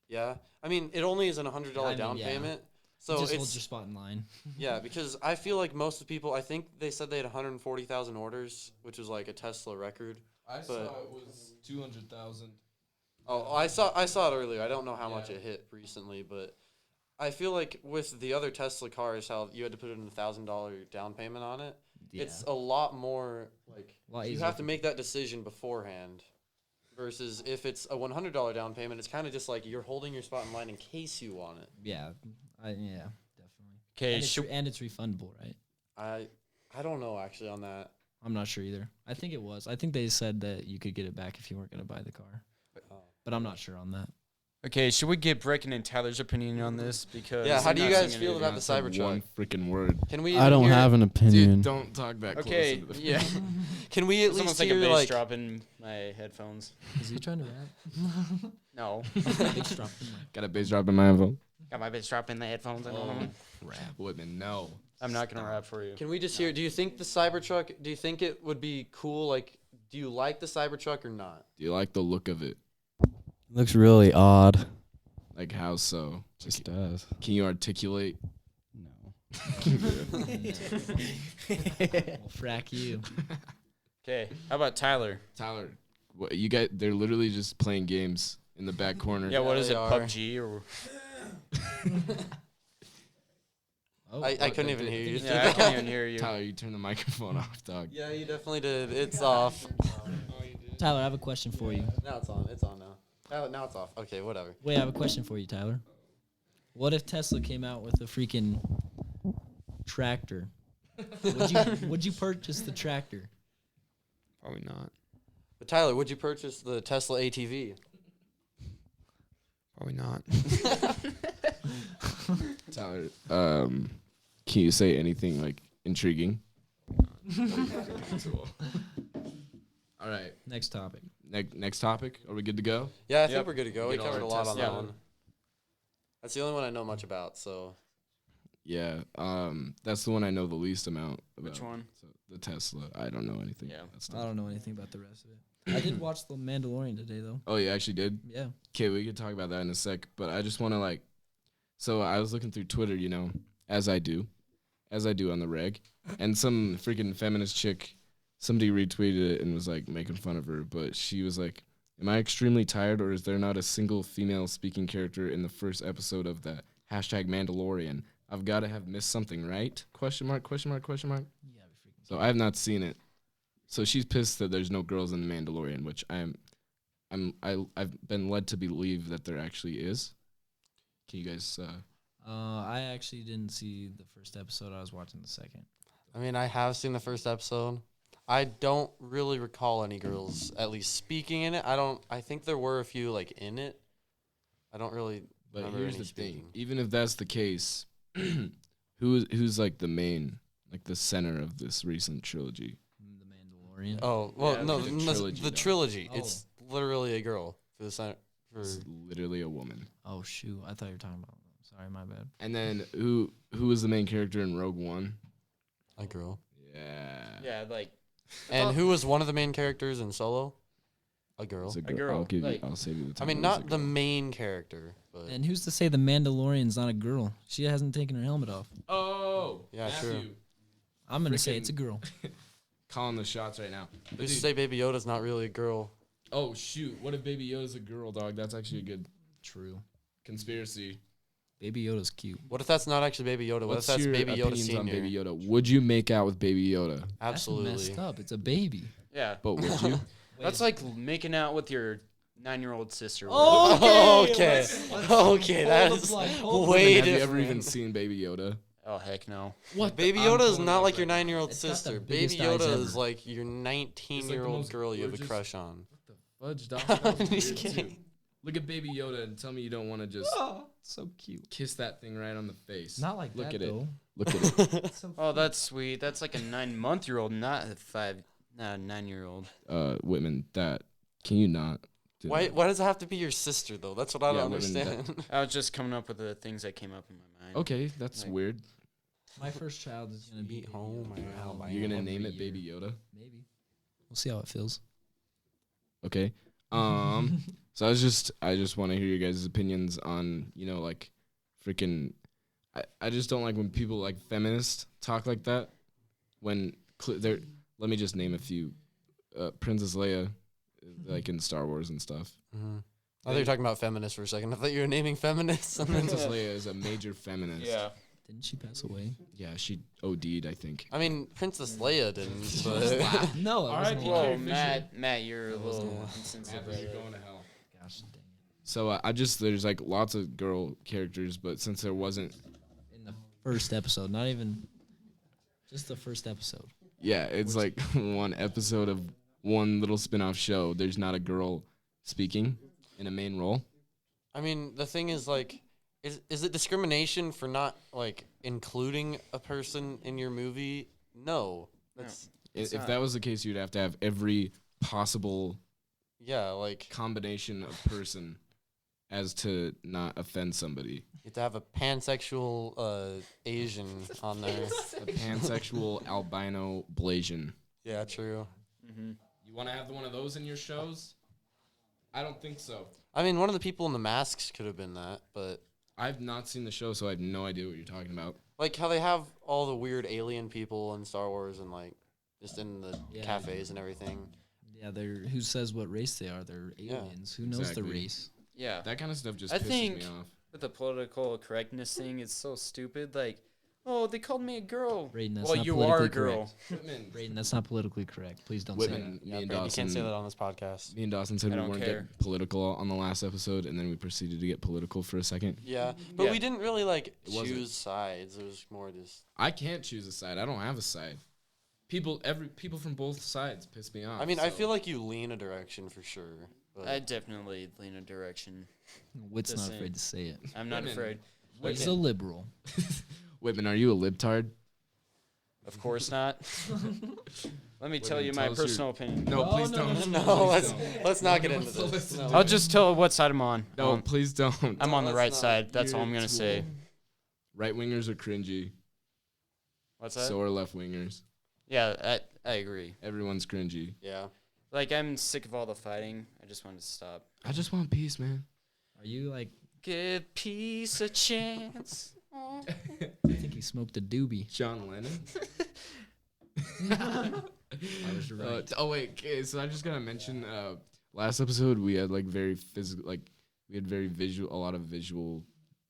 S5: Yeah, I mean, it only is a $100
S2: I mean,
S5: down
S2: yeah.
S5: payment,
S2: So
S5: so
S2: just hold
S5: it's
S2: your spot in line.
S5: yeah. Because I feel like most of the people, I think they said they had 140,000 orders, which was like a Tesla record.
S1: I
S5: But-
S1: saw it was 200,000.
S5: Oh, I saw it earlier. I don't know how much it hit recently, but I feel like with the other Tesla cars, how you had to put in $1,000 down payment on it.
S2: Yeah.
S5: It's a lot more like
S2: A lot
S5: you
S2: easier
S5: have to
S2: for-
S5: make that decision beforehand. Versus if it's a $100 down payment, it's kind of just like you're holding your spot in line in case you want it.
S2: Yeah, yeah, definitely.
S4: Okay,
S2: And it's refundable, right?
S5: I don't know actually on that.
S2: I'm not sure either. I think it was. I think they said that you could get it back if you weren't going to buy the car. But I'm not sure on that.
S4: Okay, should we get Brayden and Tyler's opinion on this? Because
S5: Yeah, how
S4: I'm
S5: do you
S4: not
S5: guys
S4: seeing
S5: feel
S4: anything.
S5: about the
S1: Said
S5: Cybertruck?
S1: One freaking word.
S5: Can we?
S6: I don't
S5: hear-
S6: have an opinion.
S1: Dude, don't talk back.
S4: Okay,
S1: close to the
S4: yeah.
S5: Can we at
S4: It's almost
S5: least
S4: like a
S5: hear
S4: bass
S5: like?
S4: drop in my headphones.
S2: Is he trying to rap?
S4: No,
S2: Bass drop in my-
S1: Got a bass drop in my iPhone.
S4: got my bass drop in the headphones. I don't know.
S1: Rap women, no.
S4: I'm not gonna rap for you.
S5: Can we just hear? Do you think the Cybertruck? Do you think it would be cool? Like, do you like the Cybertruck or not?
S1: Do you like the look of it?
S6: Looks really odd.
S1: Like how so?
S6: Just does.
S1: Can you articulate?
S6: No.
S2: Well, frack you.
S4: Okay, how about Tyler?
S1: Tyler, what, you guys? They're literally just playing games in the back corner.
S4: Yeah, what is
S5: they
S4: it?
S5: are.
S4: PUBG or?
S2: Oh,
S5: I couldn't even hear you.
S4: Yeah, I can't even hear you.
S1: Tyler, you turn the microphone off, dog.
S5: Yeah, you definitely did. It's off.
S2: Tyler, I have a question for you.
S5: Now it's on. It's on now. Now it's off. Okay, whatever.
S2: Wait, I have a question for you, Tyler. What if Tesla came out with a freaking tractor? Would you purchase the tractor?
S3: Probably not.
S5: But Tyler, would you purchase the Tesla ATV?
S3: Probably not.
S1: Tyler, can you say anything like intriguing? Cool. All right.
S2: Next topic.
S1: Next topic. Are we good to go?
S5: Yeah, I think
S4: Yep.
S5: we're good to go. We
S1: Get all
S5: covered a
S1: our
S5: lot on that
S4: Tesla.
S5: one. That's the only one I know much about. So
S1: Yeah. That's the one I know the least amount about.
S4: Which one?
S1: So the Tesla. I don't know anything.
S4: Yeah.
S1: about that
S2: I
S1: stuff.
S2: don't know anything about the rest of it. I did watch The Mandalorian today, though.
S1: Oh, you actually did?
S2: Yeah.
S1: Okay, we could talk about that in a sec. But I just want to so I was looking through Twitter, as I do on the reg, and some freaking feminist chick, somebody retweeted it and was like making fun of her, but she was like, "Am I extremely tired, or is there not a single female speaking character in the first episode of the #Mandalorian? I've got to have missed something, right? Question mark, question mark, question mark."
S2: You gotta be freaking
S1: So I have not seen it. So she's pissed that there's no girls in the Mandalorian, which I've been led to believe that there actually is. Can you guys?
S2: I actually didn't see the first episode. I was watching the second.
S5: I mean, I have seen the first episode. I don't really recall any girls at least speaking in it. I think there were a few in it. I don't really
S1: But
S5: remember
S1: here's
S5: any
S1: the thing:
S5: speaking.
S1: even if that's the case, who's like the main, the center of this recent trilogy?
S2: The Mandalorian.
S5: Oh well,
S1: Yeah,
S5: no,
S1: the
S5: the
S1: trilogy, though.
S5: trilogy.
S2: Oh.
S5: It's literally a girl for the center.
S1: It's literally a woman.
S2: Oh shoot! I thought you were talking about. Sorry, my bad.
S1: And then who was the main character in Rogue One?
S5: A girl.
S1: Yeah.
S4: Yeah,
S5: And who was one of the main characters in Solo? A girl.
S1: It's a
S4: girl,
S1: I'll give you.
S4: like-
S1: I'll save you the
S5: I
S1: time.
S5: mean,
S1: It was a
S5: not the
S1: girl.
S5: main character, but
S2: And who's to say the Mandalorian's not a girl? She hasn't taken her helmet off.
S1: Oh.
S5: Yeah,
S1: Mathew.
S5: true.
S2: I'm gonna say it's a
S1: Freaking-
S2: girl.
S1: Calling the shots right now. But
S5: who's to
S1: dude,
S5: say Baby Yoda's not really a girl?
S1: oh shoot! What if Baby Yoda's a girl, dog? That's actually a good
S2: True.
S1: conspiracy.
S2: Baby Yoda's cute.
S5: What if that's not actually Baby Yoda? What
S1: What's
S5: if that's
S1: your
S5: Baby Yoda
S1: opinions on
S5: Senior?
S1: Baby Yoda? Would you make out with Baby Yoda?
S5: Absolutely.
S2: That's messed up. It's a baby.
S4: yeah.
S1: But would you?
S4: That's like making out with your 9-year-old sister.
S5: Okay. Okay, that's way
S1: Have
S5: different.
S1: you ever even seen Baby Yoda?
S4: Oh, Oh heck no.
S1: What?
S5: Baby
S1: I'm
S5: Yoda is
S1: pulling
S5: not
S1: up
S5: like your
S1: right
S5: 9-year-old
S2: It's got the
S5: sister. Baby
S2: biggest eyes
S5: Yoda is
S2: ever.
S5: like your 19-year-old
S1: most
S5: girl you have a
S1: gorgeous-
S5: crush on.
S1: Fudge, Dawson. That was
S5: I'm just
S1: weird, too.
S5: kidding.
S1: Look at Baby Yoda and tell me you don't want to just
S2: Oh, so cute.
S1: kiss that thing right on the face.
S2: Not like
S1: Look
S2: that,
S1: at it.
S2: though.
S1: Look at it.
S2: So
S4: Oh, that's sweet. That's like a 9-month-year-old, not a 9-year-old.
S1: Whitman, can you not? Do
S5: Why
S1: that?
S5: does it have to be your sister though? That's what I
S1: Yeah,
S5: don't
S1: women,
S5: understand.
S4: I was just coming up with the things that came up in my mind.
S1: Okay, that's
S4: Like-
S1: weird.
S2: my first child is gonna be
S5: Sweet home
S2: Baby Yoda.
S5: Alabama.
S1: You're gonna
S2: Every
S1: name it
S2: year.
S1: Baby Yoda?
S2: Maybe. We'll see how it feels.
S1: Okay. So I just want to hear your guys' opinions on, like freaking I just don't like when people like feminists talk like that when they're let me just name a few. Princess Leia, like in Star Wars and stuff.
S5: Mm-hmm. I thought you were talking about feminists for a second. I thought you were naming feminists. And then
S1: Princess Leia is a major feminist.
S4: Yeah.
S2: Didn't she pass away?
S1: Yeah, she OD'd, I think.
S5: I mean, Princess Leia didn't. But
S2: No,
S1: All
S2: it
S1: right,
S2: wasn't.
S1: Whoa,
S4: Whoa,
S1: Fisher.
S4: Matt, you're a little
S5: Yeah.
S4: insensitive.
S1: Mathew, you're going to hell.
S2: Gosh dang it.
S1: So there's like lots of girl characters, but since there wasn't,
S2: In the first episode, not even just the first episode.
S1: yeah, it's like one episode of one little spin-off show. There's not a girl speaking in a main role.
S5: I mean, the thing is, like, is it discrimination for not like including a person in your movie? No, that's
S4: It's
S1: If
S4: not.
S1: that was the case, you'd have to have every possible
S5: yeah, like
S1: combination of person as to not offend somebody.
S5: you have to have a pansexual Asian on there.
S1: A pansexual albino Blasian.
S5: Yeah, true.
S4: Mm-hmm.
S1: You want to have one of those in your shows? I don't think so.
S5: I mean, one of the people in the masks could have been that, but
S1: I've not seen the show, so I have no idea what you're talking about.
S5: like how they have all the weird alien people in Star Wars and like just in the
S2: Yeah.
S5: cafes and everything.
S2: Yeah, they're who says what race they are? They're
S5: Yeah.
S2: aliens. Who knows
S1: Exactly.
S2: the race?
S4: Yeah.
S1: That kind of stuff just
S4: I
S1: pisses
S4: think-
S1: me off.
S4: With the political correctness thing, it's so stupid. Like, oh, they called me a girl.
S2: Brayden, that's
S4: Well,
S2: not
S4: you are a
S2: politically
S4: girl.
S1: Whitman,
S2: Brayden, that's not politically correct. Please don't say
S1: Whitman,
S2: that.
S1: me
S5: Yeah,
S1: and
S5: Brayden, you
S1: Dawson.
S5: can't say that on this podcast.
S1: Me and Dawson said
S4: I
S1: we
S4: don't
S1: weren't
S4: care.
S1: getting political on the last episode, and then we proceeded to get political for a second.
S5: Yeah, but
S4: Yeah.
S5: we didn't really like
S1: It wasn't.
S5: choose sides. It was more just.
S1: I can't choose a side. I don't have a side. People from both sides piss me off.
S5: I mean, I
S1: so-
S5: feel like you lean a direction for sure. But
S4: I definitely lean a direction.
S2: Wit's
S4: The
S2: not
S4: same.
S2: afraid to say it.
S4: I'm not
S1: Whitman.
S4: afraid.
S2: Wit's a liberal.
S1: Whitman, are you a libtard?
S4: Of course not. Let me tell you my
S1: tell us your-
S4: personal opinion.
S1: No,
S2: No,
S1: please
S2: no,
S1: don't.
S2: no,
S5: no,
S1: Please
S5: let's
S1: don't.
S5: not get
S1: No
S5: into
S1: one wants to
S5: this.
S1: listen
S5: No.
S1: to
S4: I'll just tell what side I'm on.
S1: No, please don't.
S4: I'm on the
S5: let's
S4: right
S5: not.
S4: side. That's all
S1: You're
S4: I'm
S1: a
S4: gonna say.
S1: tool. Right wingers are cringy.
S4: What's that?
S1: So are left wingers.
S4: Yeah, I agree.
S1: Everyone's cringy.
S5: Yeah.
S4: Like, I'm sick of all the fighting. I just want to stop.
S1: I just want peace, man.
S2: Are you like?
S4: Give peace a chance.
S2: I think he smoked a doobie.
S1: John Lennon.
S2: I was right.
S1: Oh wait, okay, so I just gotta mention. Last episode we had like very physical, like we had very visual, a lot of visual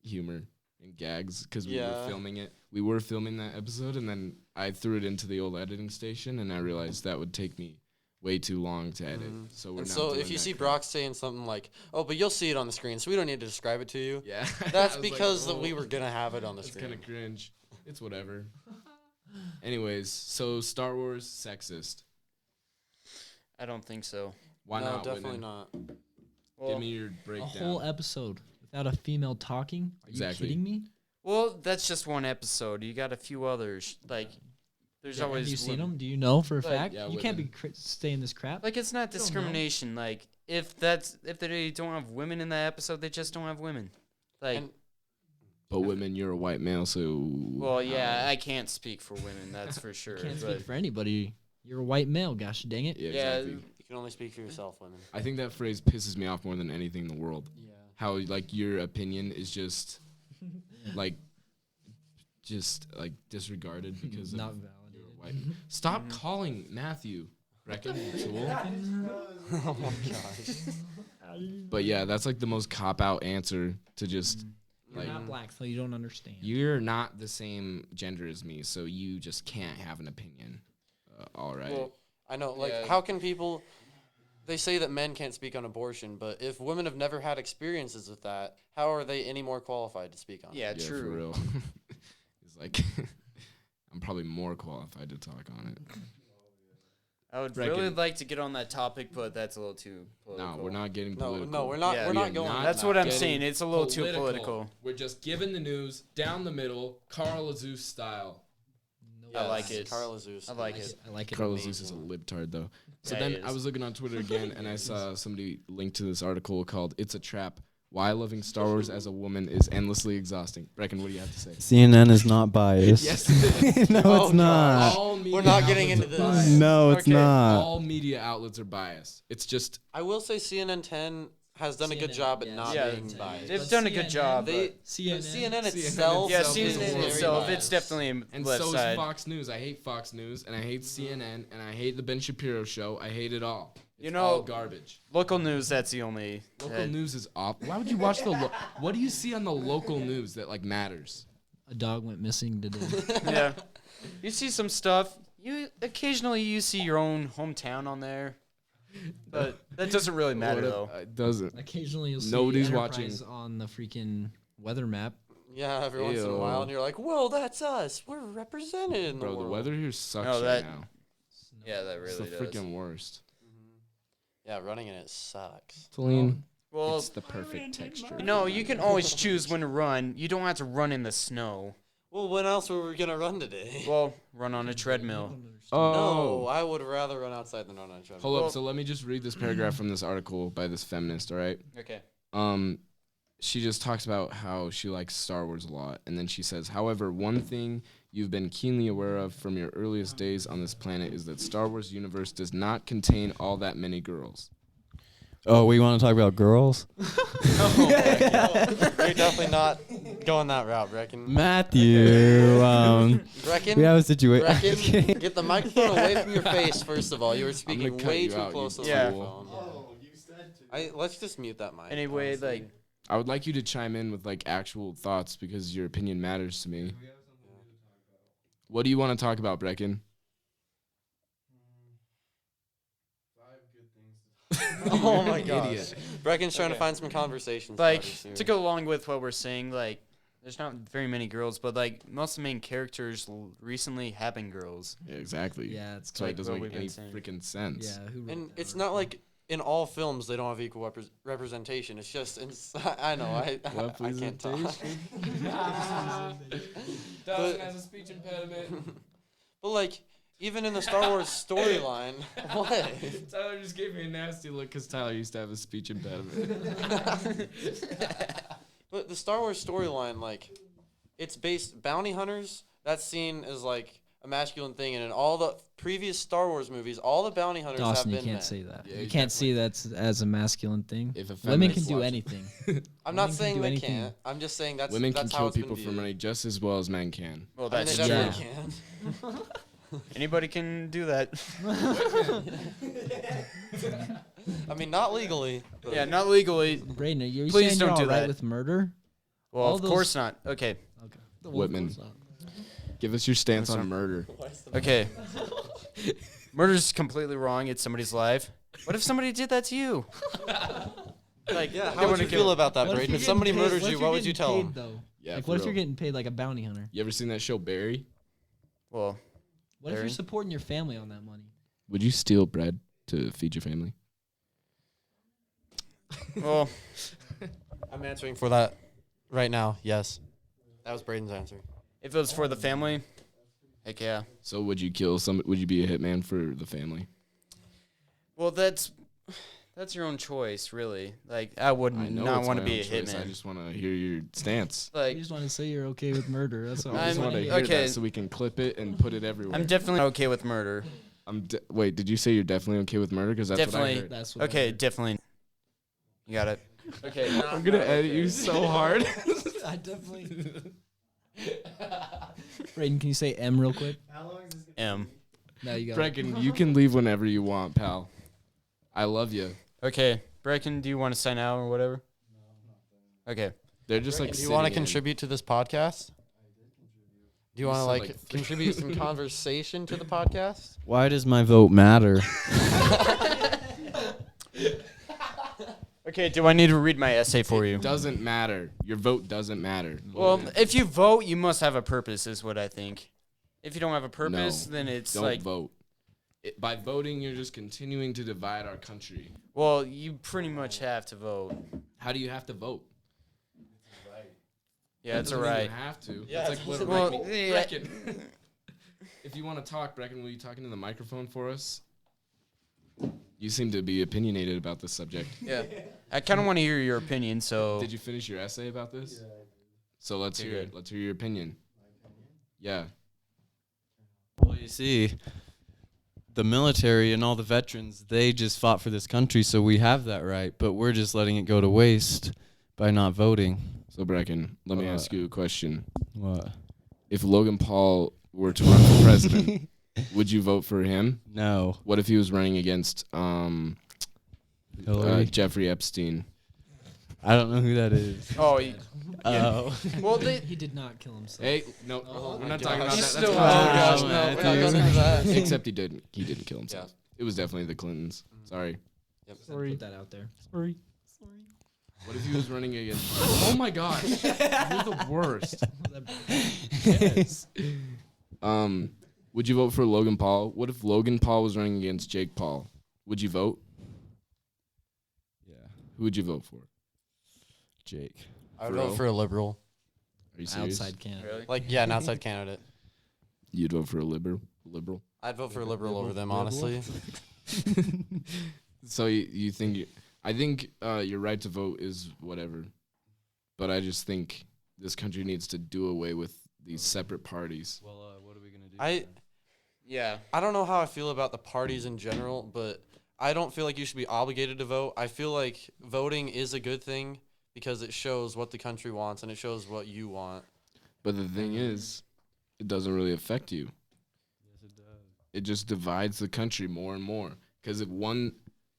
S1: humor and gags because we were
S5: Yeah.
S1: filming it. We were filming that episode, and then I threw it into the old editing station, and I realized that would take me way too long to edit. So we're
S5: And
S1: not
S5: so
S1: doing
S5: if you
S1: that
S5: see
S1: crap.
S5: Brock saying something like, "Oh, but you'll see it on the screen, so we don't need to describe it to you,"
S1: yeah,
S5: that's
S1: I was like,
S5: because
S1: oh,
S5: we were gonna have it on the
S1: It's
S5: screen.
S1: kind of cringe. It's whatever. Anyways, so Star Wars sexist.
S4: I don't think so.
S1: Why
S5: no,
S1: not?
S5: definitely
S1: Whitman?
S5: not.
S4: Well,
S1: Give me your
S2: A
S1: breakdown.
S2: whole episode without a female talking? Are
S1: Exactly.
S2: you kidding me?
S4: well, that's just one episode. You got a few others. Like, there's
S2: Yeah,
S4: always.
S2: have you seen
S4: lim-
S2: them? Do you know for a
S4: Like,
S2: fact?
S1: yeah,
S2: you can't be saying this crap.
S4: Like, it's not
S2: don't know.
S4: discrimination. Like, if they don't have women in that episode, they just don't have women. Like,
S5: And
S1: But women, you're a white male, so.
S4: well, yeah, I can't speak for women. That's for sure.
S2: You can't
S4: but
S2: speak for anybody. You're a white male. Gosh dang it.
S1: Yeah,
S4: Yeah,
S1: exactly.
S5: you can only speak for yourself, women.
S1: I think that phrase pisses me off more than anything in the world.
S5: Yeah.
S1: How like your opinion is just like disregarded because
S2: Not
S1: of
S2: validated.
S1: you're white. Stop calling Mathew Brecken a tool.
S5: Oh my gosh.
S1: But yeah, that's like the most cop out answer to just
S2: You're
S1: like
S2: not black, so you don't understand.
S1: you're not the same gender as me, so you just can't have an opinion. All right.
S4: well,
S5: I know. Like,
S4: Yeah.
S5: how can people? They say that men can't speak on abortion, but if women have never had experiences with that, how are they any more qualified to speak on it?
S4: yeah,
S1: yeah, for
S4: true.
S1: real. It's Like, I'm probably more qualified to talk on it.
S4: I would
S1: Reckon.
S4: really like to get on that topic, but that's a little too political.
S1: No, we're not getting
S5: No,
S1: political.
S5: no, we're not.
S4: Yeah,
S5: we're
S1: we
S5: not
S1: are
S5: going.
S1: not-
S4: That's
S5: that.
S4: what I'm
S1: getting
S4: saying. It's a little too political.
S1: We're just giving the news down the middle, Carl Azuz style.
S2: No,
S4: I like it.
S5: Carl Zeus.
S4: I like it.
S2: I like it.
S1: Carl Azuz is a libtard, though. So
S4: Yeah, he
S1: then I
S4: is.
S1: was looking on Twitter again, and I saw somebody linked to this article called "It's a Trap: Why Loving Star Wars as a Woman is Endlessly Exhausting." Brecken, what do you have to say?
S6: CNN is not biased.
S1: Yes, it is.
S6: No,
S5: Oh,
S6: it's not.
S1: All media
S5: We're not getting
S1: outlets
S5: into
S1: are
S5: this.
S1: biased.
S6: No, it's
S5: Okay.
S6: not.
S1: All media outlets are biased. It's just
S5: I will say CNN 10 has done a good
S2: CNN,
S5: job at
S2: yeah.
S5: not
S4: Yeah,
S5: being biased.
S4: They've
S2: But
S4: done a good
S2: CNN
S4: job.
S5: They,
S4: but-
S5: CNN
S1: CNN
S5: itself,
S4: yeah,
S1: itself is
S4: CNN
S1: very
S4: itself,
S1: biased.
S4: it's definitely
S1: and
S4: left
S1: so
S4: side.
S1: is Fox News. I hate Fox News, and I hate CNN, and I hate the Ben Shapiro show. I hate it all. It's
S4: You know-
S1: all garbage.
S4: Local news, that's the only.
S1: Local news is off. Why would you watch the? What do you see on the local news that like matters?
S2: A dog went missing today.
S4: Yeah. You see some stuff. Occasionally you see your own hometown on there, but that doesn't really matter though.
S1: It doesn't.
S2: Occasionally you'll see
S1: Nobody's
S2: Enterprise
S1: watching.
S2: on the freaking weather map.
S5: yeah, every once in a
S1: Ew.
S5: while, and you're like, "Whoa, that's us. We're represented in the
S1: Bro,
S5: world."
S1: the weather here sucks
S4: No,
S1: right
S4: that
S1: now.
S4: Yeah, that
S1: It's the
S4: really does.
S1: freaking worst.
S5: Yeah, running in it sucks.
S1: Celine,
S4: Well,
S1: it's the perfect texture.
S4: no, you can always choose when to run. You don't have to run in the snow.
S5: Well, when else were we gonna run today?
S4: Well, run on a treadmill.
S5: No,
S1: Oh,
S5: I would rather run outside than run on a treadmill.
S1: hold
S4: Well-
S1: up. So let me just read this paragraph from this article by this feminist. All right.
S4: Okay.
S1: She just talks about how she likes Star Wars a lot, and then she says, however, one thing you've been keenly aware of from your earliest days on this planet is that Star Wars universe does not contain all that many girls.
S6: Oh, we want to talk about girls?
S5: You're definitely not going that route, Reckon.
S6: Matthew,
S5: Reckon?
S6: we have a situation.
S5: Reckon? Get the microphone away from your face, first of all. You were speaking
S1: cut
S5: way
S1: you
S5: too
S1: out,
S5: close to
S1: you
S5: the
S4: Yeah.
S5: microphone. Let's just mute that mic.
S4: Anyway,
S5: honestly.
S4: like,
S1: I would like you to chime in with like actual thoughts because your opinion matters to me. What do you want to talk about, Brecken?
S5: Oh my
S1: Idiot.
S5: gosh. Brecken's trying to
S4: Okay.
S5: find some conversation
S4: like
S5: starters here.
S4: to go along with what we're saying, like, there's not very many girls, but like most of the main characters recently have been girls.
S1: Yeah, exactly.
S2: Yeah, it's
S1: So
S4: like
S1: it doesn't
S4: what
S1: make
S4: we've
S1: any
S4: been saying.
S1: freaking sense.
S2: Yeah, who wrote
S5: And
S2: that
S5: it's
S2: article?
S5: not like in all films they don't have equal representation. It's just I know I can't talk.
S1: Dawson has a speech impediment.
S5: But like even in the Star Wars storyline, what?
S1: Tyler just gave me a nasty look because Tyler used to have a speech impediment.
S5: But the Star Wars storyline, like, it's based bounty hunters. That scene is like a masculine thing, and in all the previous Star Wars movies, all the bounty hunters
S2: Dawson,
S5: have
S2: you
S5: been
S2: can't
S5: men.
S2: say that.
S1: Yeah,
S2: you
S1: you
S2: can't see that's as a masculine thing.
S1: If a
S2: Women
S1: feminist
S2: can do
S1: watch-
S2: anything.
S5: I'm not
S2: Women can
S5: saying
S2: do
S5: they
S2: anything.
S5: can't. I'm just saying that's
S1: Women can
S5: that's how
S1: kill
S5: it's been
S1: people for
S5: viewed.
S1: money just as well as men can.
S4: Well,
S5: I mean,
S4: that's
S5: they
S4: true.
S5: definitely can.
S4: Anybody can do that.
S5: I mean, not legally. But
S4: Yeah, not legally.
S2: Brayden, are you
S4: Please
S2: saying
S4: don't
S2: you're
S4: do
S2: all right
S4: that.
S2: with murder?
S4: Well,
S2: All
S4: of
S2: those-
S4: course not. Okay.
S2: Okay.
S1: Whitman. Give us your stance
S4: I'm
S1: on murder.
S4: Okay. Murder's completely wrong. It's somebody's life. What if somebody did that to you? Like,
S5: Yeah,
S4: they
S5: how would
S4: wanna
S5: you
S4: kill-
S5: feel about that,
S2: What if
S5: Brayden?
S2: you're
S5: If somebody
S2: getting paid-
S5: murders
S2: what
S5: you,
S2: if
S5: what
S2: you're
S5: would you
S2: getting
S5: tell
S2: paid,
S5: them?
S2: though?
S1: Yeah,
S2: Like,
S1: for
S2: what if
S1: real.
S2: you're getting paid like a bounty hunter?
S1: You ever seen that show Barry?
S4: Well,
S2: What if
S4: Barry?
S2: you're supporting your family on that money?
S1: Would you steal bread to feed your family?
S4: well,
S5: I'm answering for that right now. Yes, that was Brayden's answer.
S4: if it was for the family, heck yeah.
S1: So would you kill some? Would you be a hitman for the family?
S4: Well, that's your own choice, really. Like, I would not
S1: it's
S4: want to
S1: my
S4: be a
S1: own choice. I
S4: hitman.
S1: just want to hear your stance.
S2: I
S4: Like,
S2: just want to say you're okay with murder. That's all.
S1: I just
S4: I'm-
S1: want to hear
S4: okay.
S1: that so we can clip it and put it everywhere.
S4: I'm definitely okay with murder.
S1: Wait, did you say you're definitely okay with murder? Because that's
S4: Definitely.
S1: what I heard.
S2: That's what I
S4: Okay,
S2: heard.
S4: definitely. You got it. Okay.
S1: I'm gonna edit you so hard.
S2: I definitely. Brayden, can you say M real quick?
S4: M.
S2: No, you got it.
S1: Brecken, you can leave whenever you want, pal. I love you.
S4: Okay. Brecken, do you want to sign out or whatever? Okay.
S1: They're just like.
S5: Do you want to
S1: sitting in.
S5: contribute to this podcast? Do you
S1: You
S5: want to
S1: said,
S5: like
S1: like, three-
S5: contribute some conversation to the podcast?
S6: Why does my vote matter?
S4: Okay, do I need to read my essay for you?
S1: It doesn't matter. Your vote doesn't matter.
S4: Well, if you vote, you must have a purpose, is what I think. If you don't have a purpose,
S1: No,
S4: then it's
S1: don't
S4: like,
S1: vote. By voting, you're just continuing to divide our country.
S4: well, you pretty much have to vote.
S1: How do you have to vote?
S4: Yeah, it's a
S1: Doesn't mean
S4: right.
S1: you have to.
S5: Yeah,
S1: It's like
S5: it's
S1: what
S4: well,
S1: Brecken. Brecken. If you want to talk, Brecken, will you talk into the microphone for us? You seem to be opinionated about this subject.
S4: Yeah. I kind of want to hear your opinion, so.
S1: Did you finish your essay about this? Yeah, I did. So let's
S4: Okay,
S1: hear it.
S4: good.
S1: Let's hear your opinion. Yeah.
S6: Well, you see, the military and all the veterans, they just fought for this country, so we have that right. But we're just letting it go to waste by not voting.
S1: So, Brecken, let me ask you a question.
S6: What?
S1: If Logan Paul were to run for president, would you vote for him?
S6: No.
S1: What if he was running against
S6: Hillary?
S1: Jeffrey Epstein?
S6: I don't know who that is.
S4: Oh,
S6: Oh.
S4: well,
S2: He did not kill himself.
S1: Hey, no,
S2: Oh
S1: we're
S5: my
S1: not talking about
S5: gosh.
S1: that. That's
S5: Oh,
S1: controversial.
S5: gosh, no, we're not
S6: Mathew.
S5: going into that.
S1: Except he didn't. He didn't kill himself. It was definitely the Clintons. Sorry.
S5: Yep.
S2: Put that out there.
S6: Sorry.
S1: What if he was running against? Oh my gosh, you're the worst. Yes. Would you vote for Logan Paul? What if Logan Paul was running against Jake Paul? Would you vote?
S6: Yeah.
S1: Who would you vote for?
S6: Jake.
S5: I would
S1: For real?
S5: vote for a liberal.
S1: Are you serious?
S2: Outside candidate.
S4: really?
S5: Like, yeah, an outside candidate.
S1: You'd vote for a liberal?
S5: I'd vote for a liberal over them, honestly.
S1: So you think? I think your right to vote is whatever, but I just think this country needs to do away with these separate parties.
S6: Well, what are we going to do?
S4: Yeah.
S5: I don't know how I feel about the parties in general, but I don't feel like you should be obligated to vote. I feel like voting is a good thing because it shows what the country wants and it shows what you want.
S1: But the thing is, it doesn't really affect you.
S6: Yes, it does.
S1: It just divides the country more and more. Because if one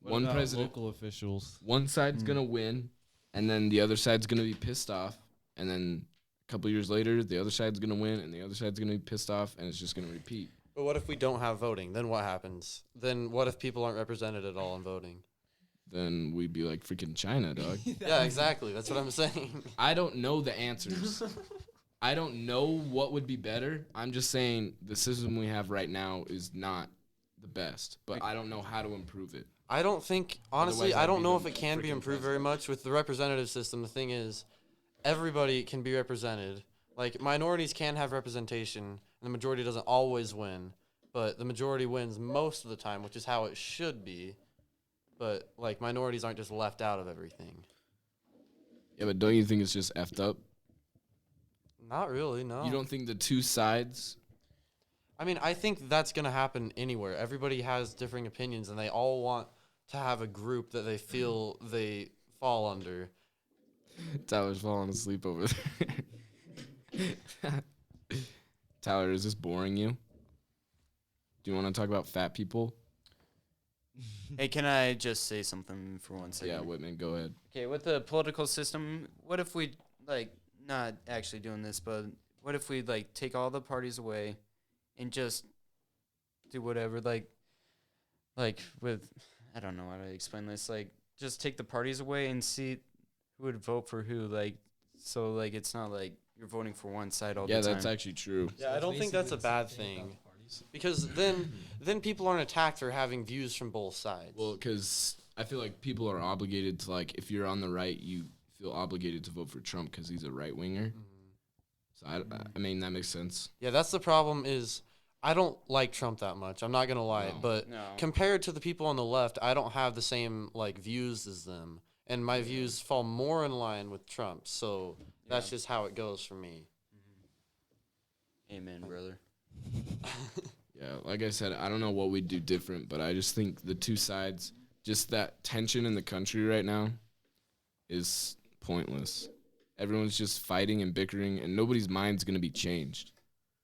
S6: about
S1: president,
S6: local officials?
S1: one side's gonna win, and then the other side's gonna be pissed off, and then a couple years later, the other side's gonna win, and the other side's gonna be pissed off, and it's just gonna repeat.
S5: But what if we don't have voting? Then what happens? Then what if people aren't represented at all in voting?
S1: Then we'd be like freaking China, dog.
S5: Yeah, exactly. That's what I'm saying.
S1: I don't know the answers. I don't know what would be better. I'm just saying the system we have right now is not the best, but I don't know how to improve it.
S5: I don't think, honestly,
S1: Otherwise,
S5: I
S1: I'd
S5: don't
S1: be
S5: know
S1: the
S5: if it can be
S1: freaking
S5: improved very much with the representative system. The thing is, everybody can be represented. Like, minorities can have representation, and the majority doesn't always win, but the majority wins most of the time, which is how it should be. But, like, minorities aren't just left out of everything.
S1: Yeah, but don't you think it's just effed up?
S5: Not really, no.
S1: You don't think the two sides?
S5: I mean, I think that's going to happen anywhere. Everybody has differing opinions, and they all want to have a group that they feel they fall under.
S1: Tyler's falling asleep over there. Tyler, is this boring you? Do you want to talk about fat people?
S4: Hey, can I just say something for 1 second?
S1: Yeah, Whitman, go ahead.
S4: Okay, with the political system, what if we, like, not actually doing this, but what if we, like, take all the parties away and just do whatever, like with, I don't know how to explain this, like, just take the parties away and see who would vote for who, like, so, like, it's not like you're voting for one side all
S1: Yeah,
S4: the time.
S1: that's actually true.
S5: Yeah, I don't think that's a bad thing. Because then people aren't attacked for having views from both sides.
S1: Well, because I feel like people are obligated to, like, if you're on the right, you feel obligated to vote for Trump because he's a right-winger. So, I mean, that makes sense.
S5: Yeah, that's the problem is I don't like Trump that much. I'm not going to lie.
S1: No.
S5: But
S4: No.
S5: compared to the people on the left, I don't have the same, like, views as them. And my views fall more in line with Trump. So that's just how it goes for me.
S4: Amen, brother.
S1: Yeah, like I said, I don't know what we'd do different, but I just think the two sides, just that tension in the country right now is pointless. Everyone's just fighting and bickering, and nobody's mind's going to be changed.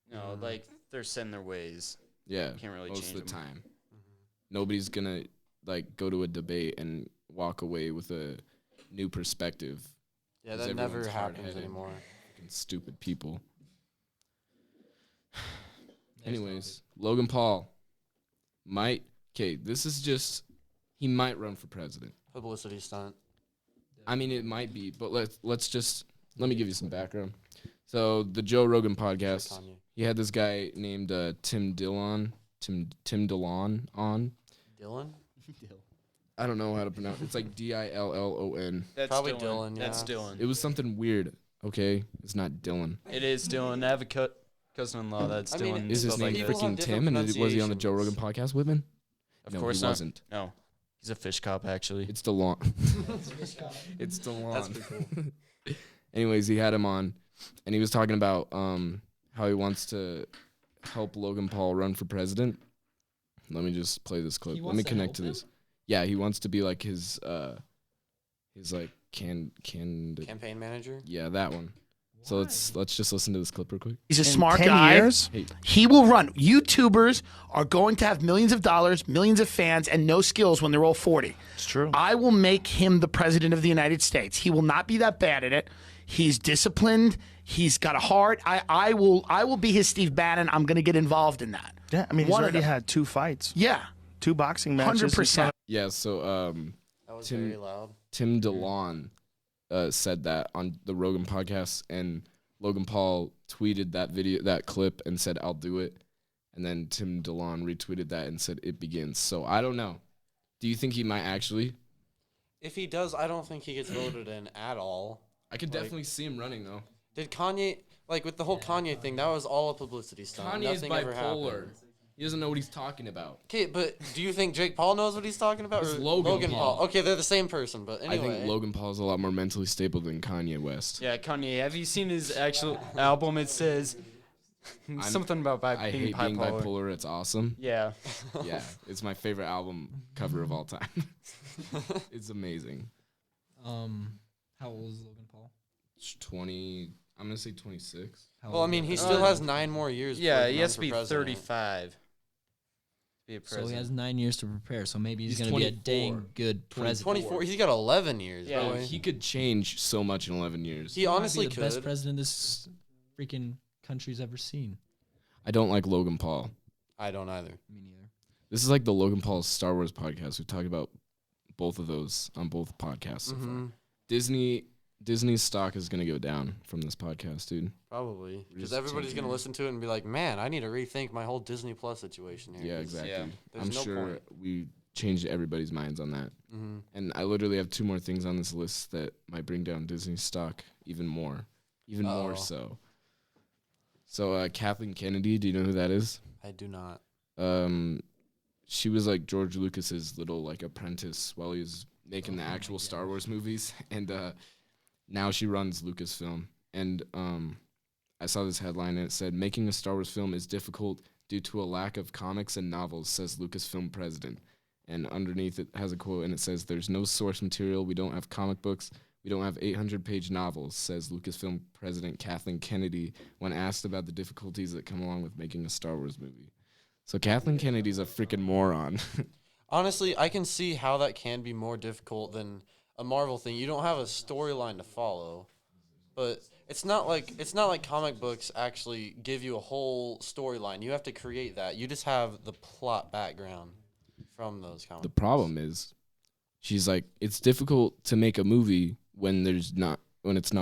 S4: No, like, they're set in their ways.
S1: Yeah,
S4: Can't really
S1: most
S4: change
S1: of the
S4: them.
S1: time. Nobody's going to, like, go to a debate and walk away with a new perspective.
S5: Yeah,
S1: 'Cause
S5: that never
S1: everyone's
S5: happens
S1: hard-headed.
S5: anymore.
S1: Fucking stupid people. Anyways, Logan Paul might. Okay, this is just. He might run for president.
S5: Publicity stunt.
S1: I mean, it might be, but let me give you some background. So the Joe Rogan podcast,
S5: Kanye.
S1: he had this guy named Tim Dillon on.
S5: Dylan?
S1: I don't know how to pronounce it. It's like Dillon.
S4: That's
S5: Probably
S4: Dylan.
S5: Dylan,
S4: That's
S5: yeah.
S4: Dylan.
S1: It was something weird, okay? It's not Dylan.
S4: It is Dylan. I have a cousin-in-law that's
S5: I mean,
S4: Dylan.
S1: Is his
S4: spelled
S1: name
S4: like
S5: People
S1: freaking
S5: have
S1: Tim? And was he on the Joe Rogan
S5: pronunciations.
S1: podcast with him?
S4: Of
S1: No,
S4: course
S1: he
S4: not.
S1: wasn't.
S4: No, he's a fish cop actually.
S1: It's DeLon. It's DeLon.
S4: That's pretty cool.
S1: Anyways, he had him on, and he was talking about how he wants to help Logan Paul run for president. Let me just play this clip.
S2: He
S1: Let
S2: wants
S1: me
S2: to
S1: connect to
S2: help
S1: this. Yeah, he wants to be like his like
S5: Campaign manager?
S1: yeah, that one. So let's just listen to this clip real quick.
S7: He's a
S8: In
S7: smart
S8: 10
S7: guy.
S8: years,
S1: Hey,
S7: He will run. YouTubers are going to have millions of dollars, millions of fans, and no skills when they're all 40.
S8: it's true.
S7: I will make him the president of the United States. He will not be that bad at it. He's disciplined. He's got a heart. I will be his Steve Bannon. I'm going to get involved in that.
S8: Yeah, I mean, he's
S7: One of
S8: already
S7: them.
S8: had 2 fights,
S7: Yeah,
S8: 2 boxing matches.
S7: 100%.
S1: yeah, so
S5: That was
S1: Tim-
S5: very loud.
S1: Tim DeLon said that on the Rogan podcast, and Logan Paul tweeted that clip and said, "I'll do it." And then Tim DeLon retweeted that and said, "It begins." So I don't know. Do you think he might actually?
S5: If he does, I don't think he gets voted in at all.
S1: I could
S5: Like-
S1: definitely see him running though.
S5: Did Kanye, like with the whole Kanye thing, that was all a publicity stunt.
S1: Kanye's
S5: Nothing ever
S1: bipolar.
S5: happened.
S1: He doesn't know what he's talking about.
S5: Okay, but do you think Jake Paul knows what he's talking about?
S1: It's
S5: Or
S1: Logan Paul.
S5: Okay, they're the same person, but anyway.
S1: I think Logan Paul's a lot more mentally stable than Kanye West.
S4: Yeah, Kanye. Have you seen his actual album? It says something about
S1: I
S4: being
S1: hate being
S4: bipolar.
S1: bipolar. It's awesome.
S4: Yeah.
S1: Yeah, it's my favorite album cover of all time. It's amazing.
S2: How old is Logan Paul?
S1: It's 20. I'm gonna say 26.
S2: How
S5: Well, I
S2: old
S5: mean,
S2: is
S5: he
S2: he?
S5: still has 9 more years.
S4: Yeah,
S5: before
S4: he
S5: runs
S4: has to
S5: for
S4: be
S5: president.
S4: 35. To be a
S2: So
S4: president.
S2: he has 9 years to prepare. So maybe he's,
S1: He's
S2: going to be a
S1: 24.
S2: dang good president.
S5: 24. He's got 11 years.
S4: Yeah,
S5: bro.
S1: He could change so much in 11 years.
S5: He
S2: He might be
S5: honestly
S2: the best
S5: could.
S2: president this freaking country's ever seen.
S1: I don't like Logan Paul.
S5: I don't either.
S2: Me neither.
S1: This is like the Logan Paul Star Wars podcast. We talked about both of those on both podcasts so far.
S5: Mhm.
S1: Disney's stock is gonna go down from this podcast, dude.
S5: Probably. Because
S1: just
S5: everybody's
S1: changing
S5: going to
S1: it.
S5: listen to it and be like, man, I need to rethink my whole Disney Plus situation here.
S1: Yeah,
S5: 'cause-
S1: exactly.
S4: yeah,
S5: there's
S1: I'm
S5: no
S1: sure
S5: point.
S1: we changed everybody's minds on that.
S5: Mhm.
S1: And I literally have 2 more things on this list that might bring down Disney's stock even more
S5: Uh-oh.
S1: so. So Kathleen Kennedy, do you know who that is?
S5: I do not.
S1: She was like George Lucas's little like apprentice while he was making the actual Star Wars movies, and now she runs Lucasfilm. And I saw this headline and it said, "Making a Star Wars film is difficult due to a lack of comics and novels," says Lucasfilm president. And underneath it has a quote and it says, "There's no source material. We don't have comic books. We don't have 800-page novels," says Lucasfilm president Kathleen Kennedy when asked about the difficulties that come along with making a Star Wars movie. So Kathleen Kennedy's a freaking moron.
S5: Honestly, I can see how that can be more difficult than a Marvel thing. You don't have a storyline to follow. But it's not like comic books actually give you a whole storyline. You have to create that. You just have the plot background from those comic
S1: The problem is, she's like, it's difficult to make a movie when it's not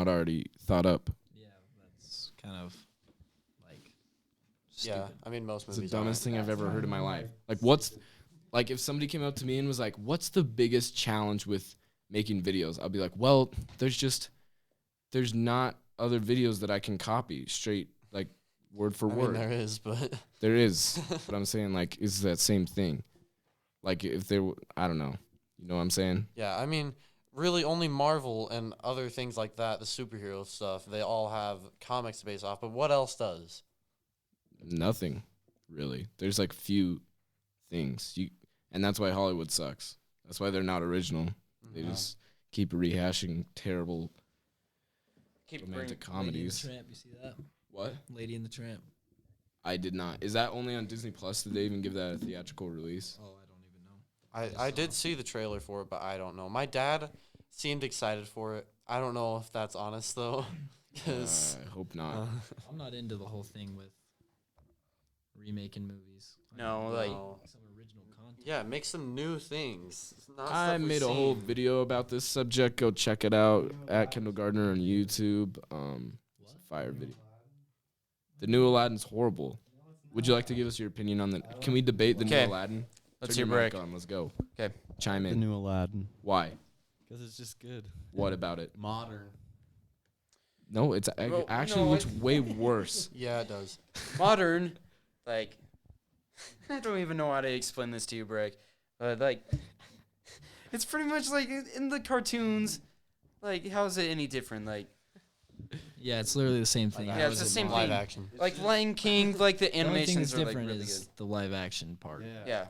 S1: already thought up.
S2: Yeah, that's kind of like
S5: Yeah,
S2: stupid.
S5: I mean most
S1: It's the
S5: movies.
S1: dumbest
S5: aren't.
S1: thing I've ever heard in my life. Like if somebody came up to me and was like, "What's the biggest challenge with making videos?" I'll be like, "Well, there's not other videos that I can copy straight, like word for
S5: I mean,
S1: word."
S5: there is, but
S1: There is, but I'm saying like, is that same thing? Like if there, I don't know. You know what I'm saying?
S5: yeah, I mean, really only Marvel and other things like that, the superhero stuff, they all have comics to base off. But what else does?
S1: Nothing, really. There's like few things and that's why Hollywood sucks. That's why they're not original. They just keep rehashing terrible romantic comedies.
S2: Lady and the Tramp, you see that?
S1: What?
S2: Lady and the Tramp.
S1: I did not. Is that only on Disney Plus? Did they even give that a theatrical release?
S2: Oh, I don't even know.
S5: I did see the trailer for it, but I don't know. My dad seemed excited for it. I don't know if that's honest though, because
S1: I hope not.
S2: I'm not into the whole thing with remaking movies.
S4: No, like
S2: some original content.
S5: Yeah, make some new things. It's not
S1: I
S5: stuff we've
S1: made a whole
S5: seen.
S1: video about this subject. Go check it out at Kendall Gardner on YouTube. It's a fire video. The new Aladdin's horrible. Would you like to give us your opinion on the? Can we debate the new
S4: 'Kay.
S1: Aladdin?
S4: Let's
S1: Turn
S4: hear
S1: your mic
S4: break.
S1: on. Let's go.
S4: 'Kay.
S1: Chime
S6: The
S1: in.
S6: new Aladdin.
S1: Why?
S6: Because it's just good.
S1: What about it?
S6: Modern.
S1: No, it's
S4: Well,
S1: actually
S4: no,
S1: looks way worse.
S5: Yeah, it does.
S4: modern, like I don't even know how to explain this to you, Brick. But like, it's pretty much like in the cartoons. Like, how is it any different? Like,
S2: Yeah, it's literally the same thing.
S4: Yeah, it's the same
S5: live
S4: thing.
S5: action.
S4: like Lion King, like the
S2: The only thing
S4: animations
S2: that's
S4: are like
S2: different
S4: really
S2: is
S4: good.
S2: the live action part.
S4: Yeah,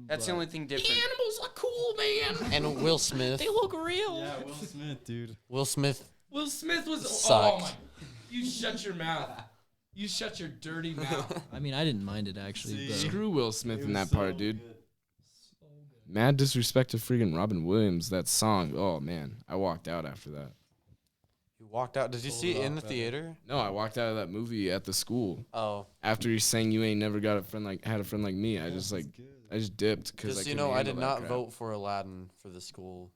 S4: that's the
S2: But-
S4: only thing different.
S1: Animals are cool, man.
S5: And Will Smith.
S2: look real.
S6: Yeah, Will Smith, dude.
S5: Will Smith.
S1: Will Smith was
S5: Sucked.
S1: You shut your mouth. You shut your dirty mouth.
S2: I mean, I didn't mind it actually. But
S1: Screw Will Smith in that part, dude. Mad disrespect to freaking Robin Williams. That song. Oh man, I walked out after that.
S5: You walked out. Did you see it in the theater?
S1: No, I walked out of that movie at the school
S5: Oh,
S1: after he sang "You Ain't Never Got a Friend Like Had a Friend Like Me." I just dipped because
S5: just so you know, I did not vote for Aladdin for the school.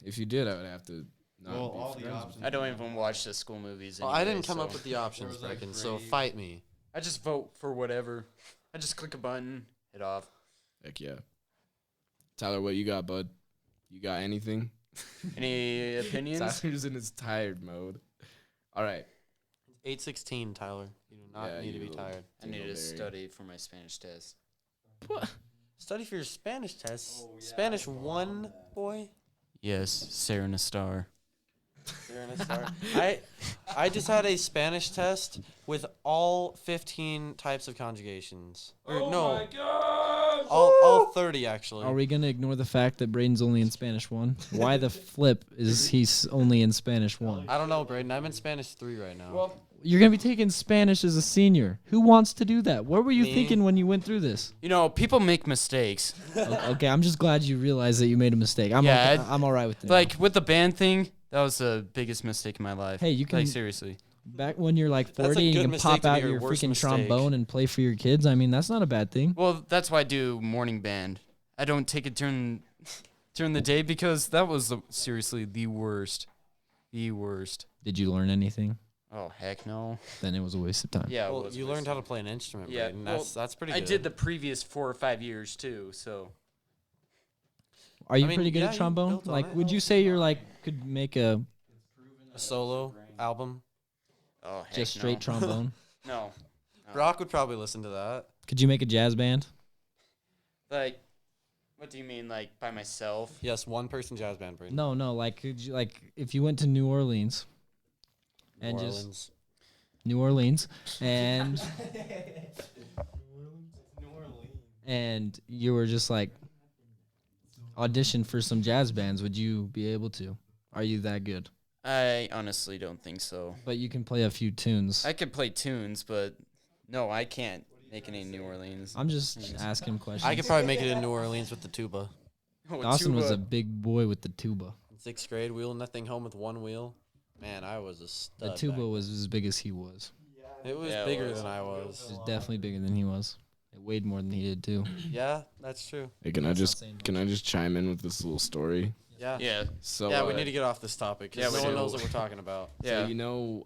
S1: If you did, I would have to. Not
S6: Well,
S1: be
S6: all the
S1: friends with
S6: options-
S1: you.
S4: I don't even watch the school movies.
S5: Well,
S4: Anyway,
S5: I didn't come up
S4: so
S5: with the options,
S6: was, like,
S5: Brecken, so
S6: three-
S5: fight me.
S4: I just vote for whatever. I just click a button, hit off.
S1: Heck yeah. Tyler, what you got, bud? You got anything?
S4: Any opinions?
S1: Tyler's in his tired mode. All right.
S5: 8:16, Tyler. You do not
S1: Yeah,
S5: need to be
S1: you-
S5: tired.
S4: I need to
S1: Dingleberry.
S4: study for my Spanish test.
S5: Study for your Spanish test. Spanish 1, boy.
S4: Yes, Sarah and a star.
S5: You're in a star. I just had a Spanish test with all 15 types of conjugations. Or no, all 30 actually.
S2: are we gonna ignore the fact that Brayden's only in Spanish 1? Why the flip is he's only in Spanish 1?
S5: I don't know, Brayden. I'm in Spanish 3 right now.
S4: Well,
S2: You're gonna be taking Spanish as a senior. Who wants to do that? What were you
S5: Me.
S2: thinking when you went through this?
S4: you know, people make mistakes.
S2: Okay, I'm just glad you realized that you made a mistake. I'm
S4: Yeah,
S2: okay, I'm all right with that.
S4: Like with the band thing, that was the biggest mistake in my life.
S2: Hey, you can-
S4: like seriously.
S2: back when you're like
S5: That's a
S2: 40, you
S5: good
S2: can
S5: mistake
S2: pop
S5: to be
S2: out
S5: your
S2: your
S5: worst
S2: freaking
S5: mistake.
S2: trombone and play for your kids. I mean, that's not a bad thing.
S4: Well, that's why I do morning band. I don't take it during the day because that was seriously the worst. The worst.
S2: Did you learn anything?
S4: Oh heck no.
S2: Then it was a waste of time.
S4: Yeah. it
S5: well,
S4: was
S5: you
S4: a
S5: learned
S4: waste.
S5: how to play an instrument,
S4: Yeah,
S5: Brayden.
S4: well,
S5: That's pretty
S4: I
S5: good.
S4: did the previous 4 or 5 years too. So
S2: Are you
S5: I mean,
S2: pretty good
S5: yeah,
S2: at
S5: you
S2: trombone?
S5: built on
S2: Like,
S5: it.
S2: would you say you're like could make a
S5: a solo album.
S4: oh heck
S2: just straight
S4: no.
S2: trombone?
S4: No.
S5: Brock would probably listen to that.
S2: Could you make a jazz band?
S4: Like, what do you mean? Like by myself?
S5: Yes, one person jazz band, Brayden.
S2: No, no. Like, could you like if you went to New Orleans
S5: New
S2: and just
S5: Orleans.
S2: New Orleans and and you were just like audition for some jazz bands, would you be able to? Are you that good?
S4: I honestly don't think so.
S2: But you can play a few tunes.
S4: I could play tunes, but no, I can't make any New Orleans.
S2: I'm just asking questions.
S5: I could probably make it in New Orleans with the tuba.
S4: Oh,
S2: Dawson was
S4: tuba.
S2: a big boy with the tuba.
S5: In 6th grade, wheeling that thing home with one wheel. Man, I was a stud.
S2: The
S5: back
S2: tuba
S5: then.
S2: was as big as he was.
S5: It was
S4: Yeah, it
S5: bigger
S4: was.
S5: than I
S2: It
S5: was.
S2: was definitely bigger than he was. It weighed more than he did too.
S5: Yeah, that's true.
S1: Hey, can I
S2: That's not
S1: just
S2: saying
S1: can I just chime in with this little story?
S5: Yeah.
S4: Yeah.
S1: So
S5: Yeah, we need to get off this topic
S4: Yeah,
S5: because
S4: we
S5: no one
S4: do.
S5: knows what we're talking about.
S4: Yeah.
S1: So you know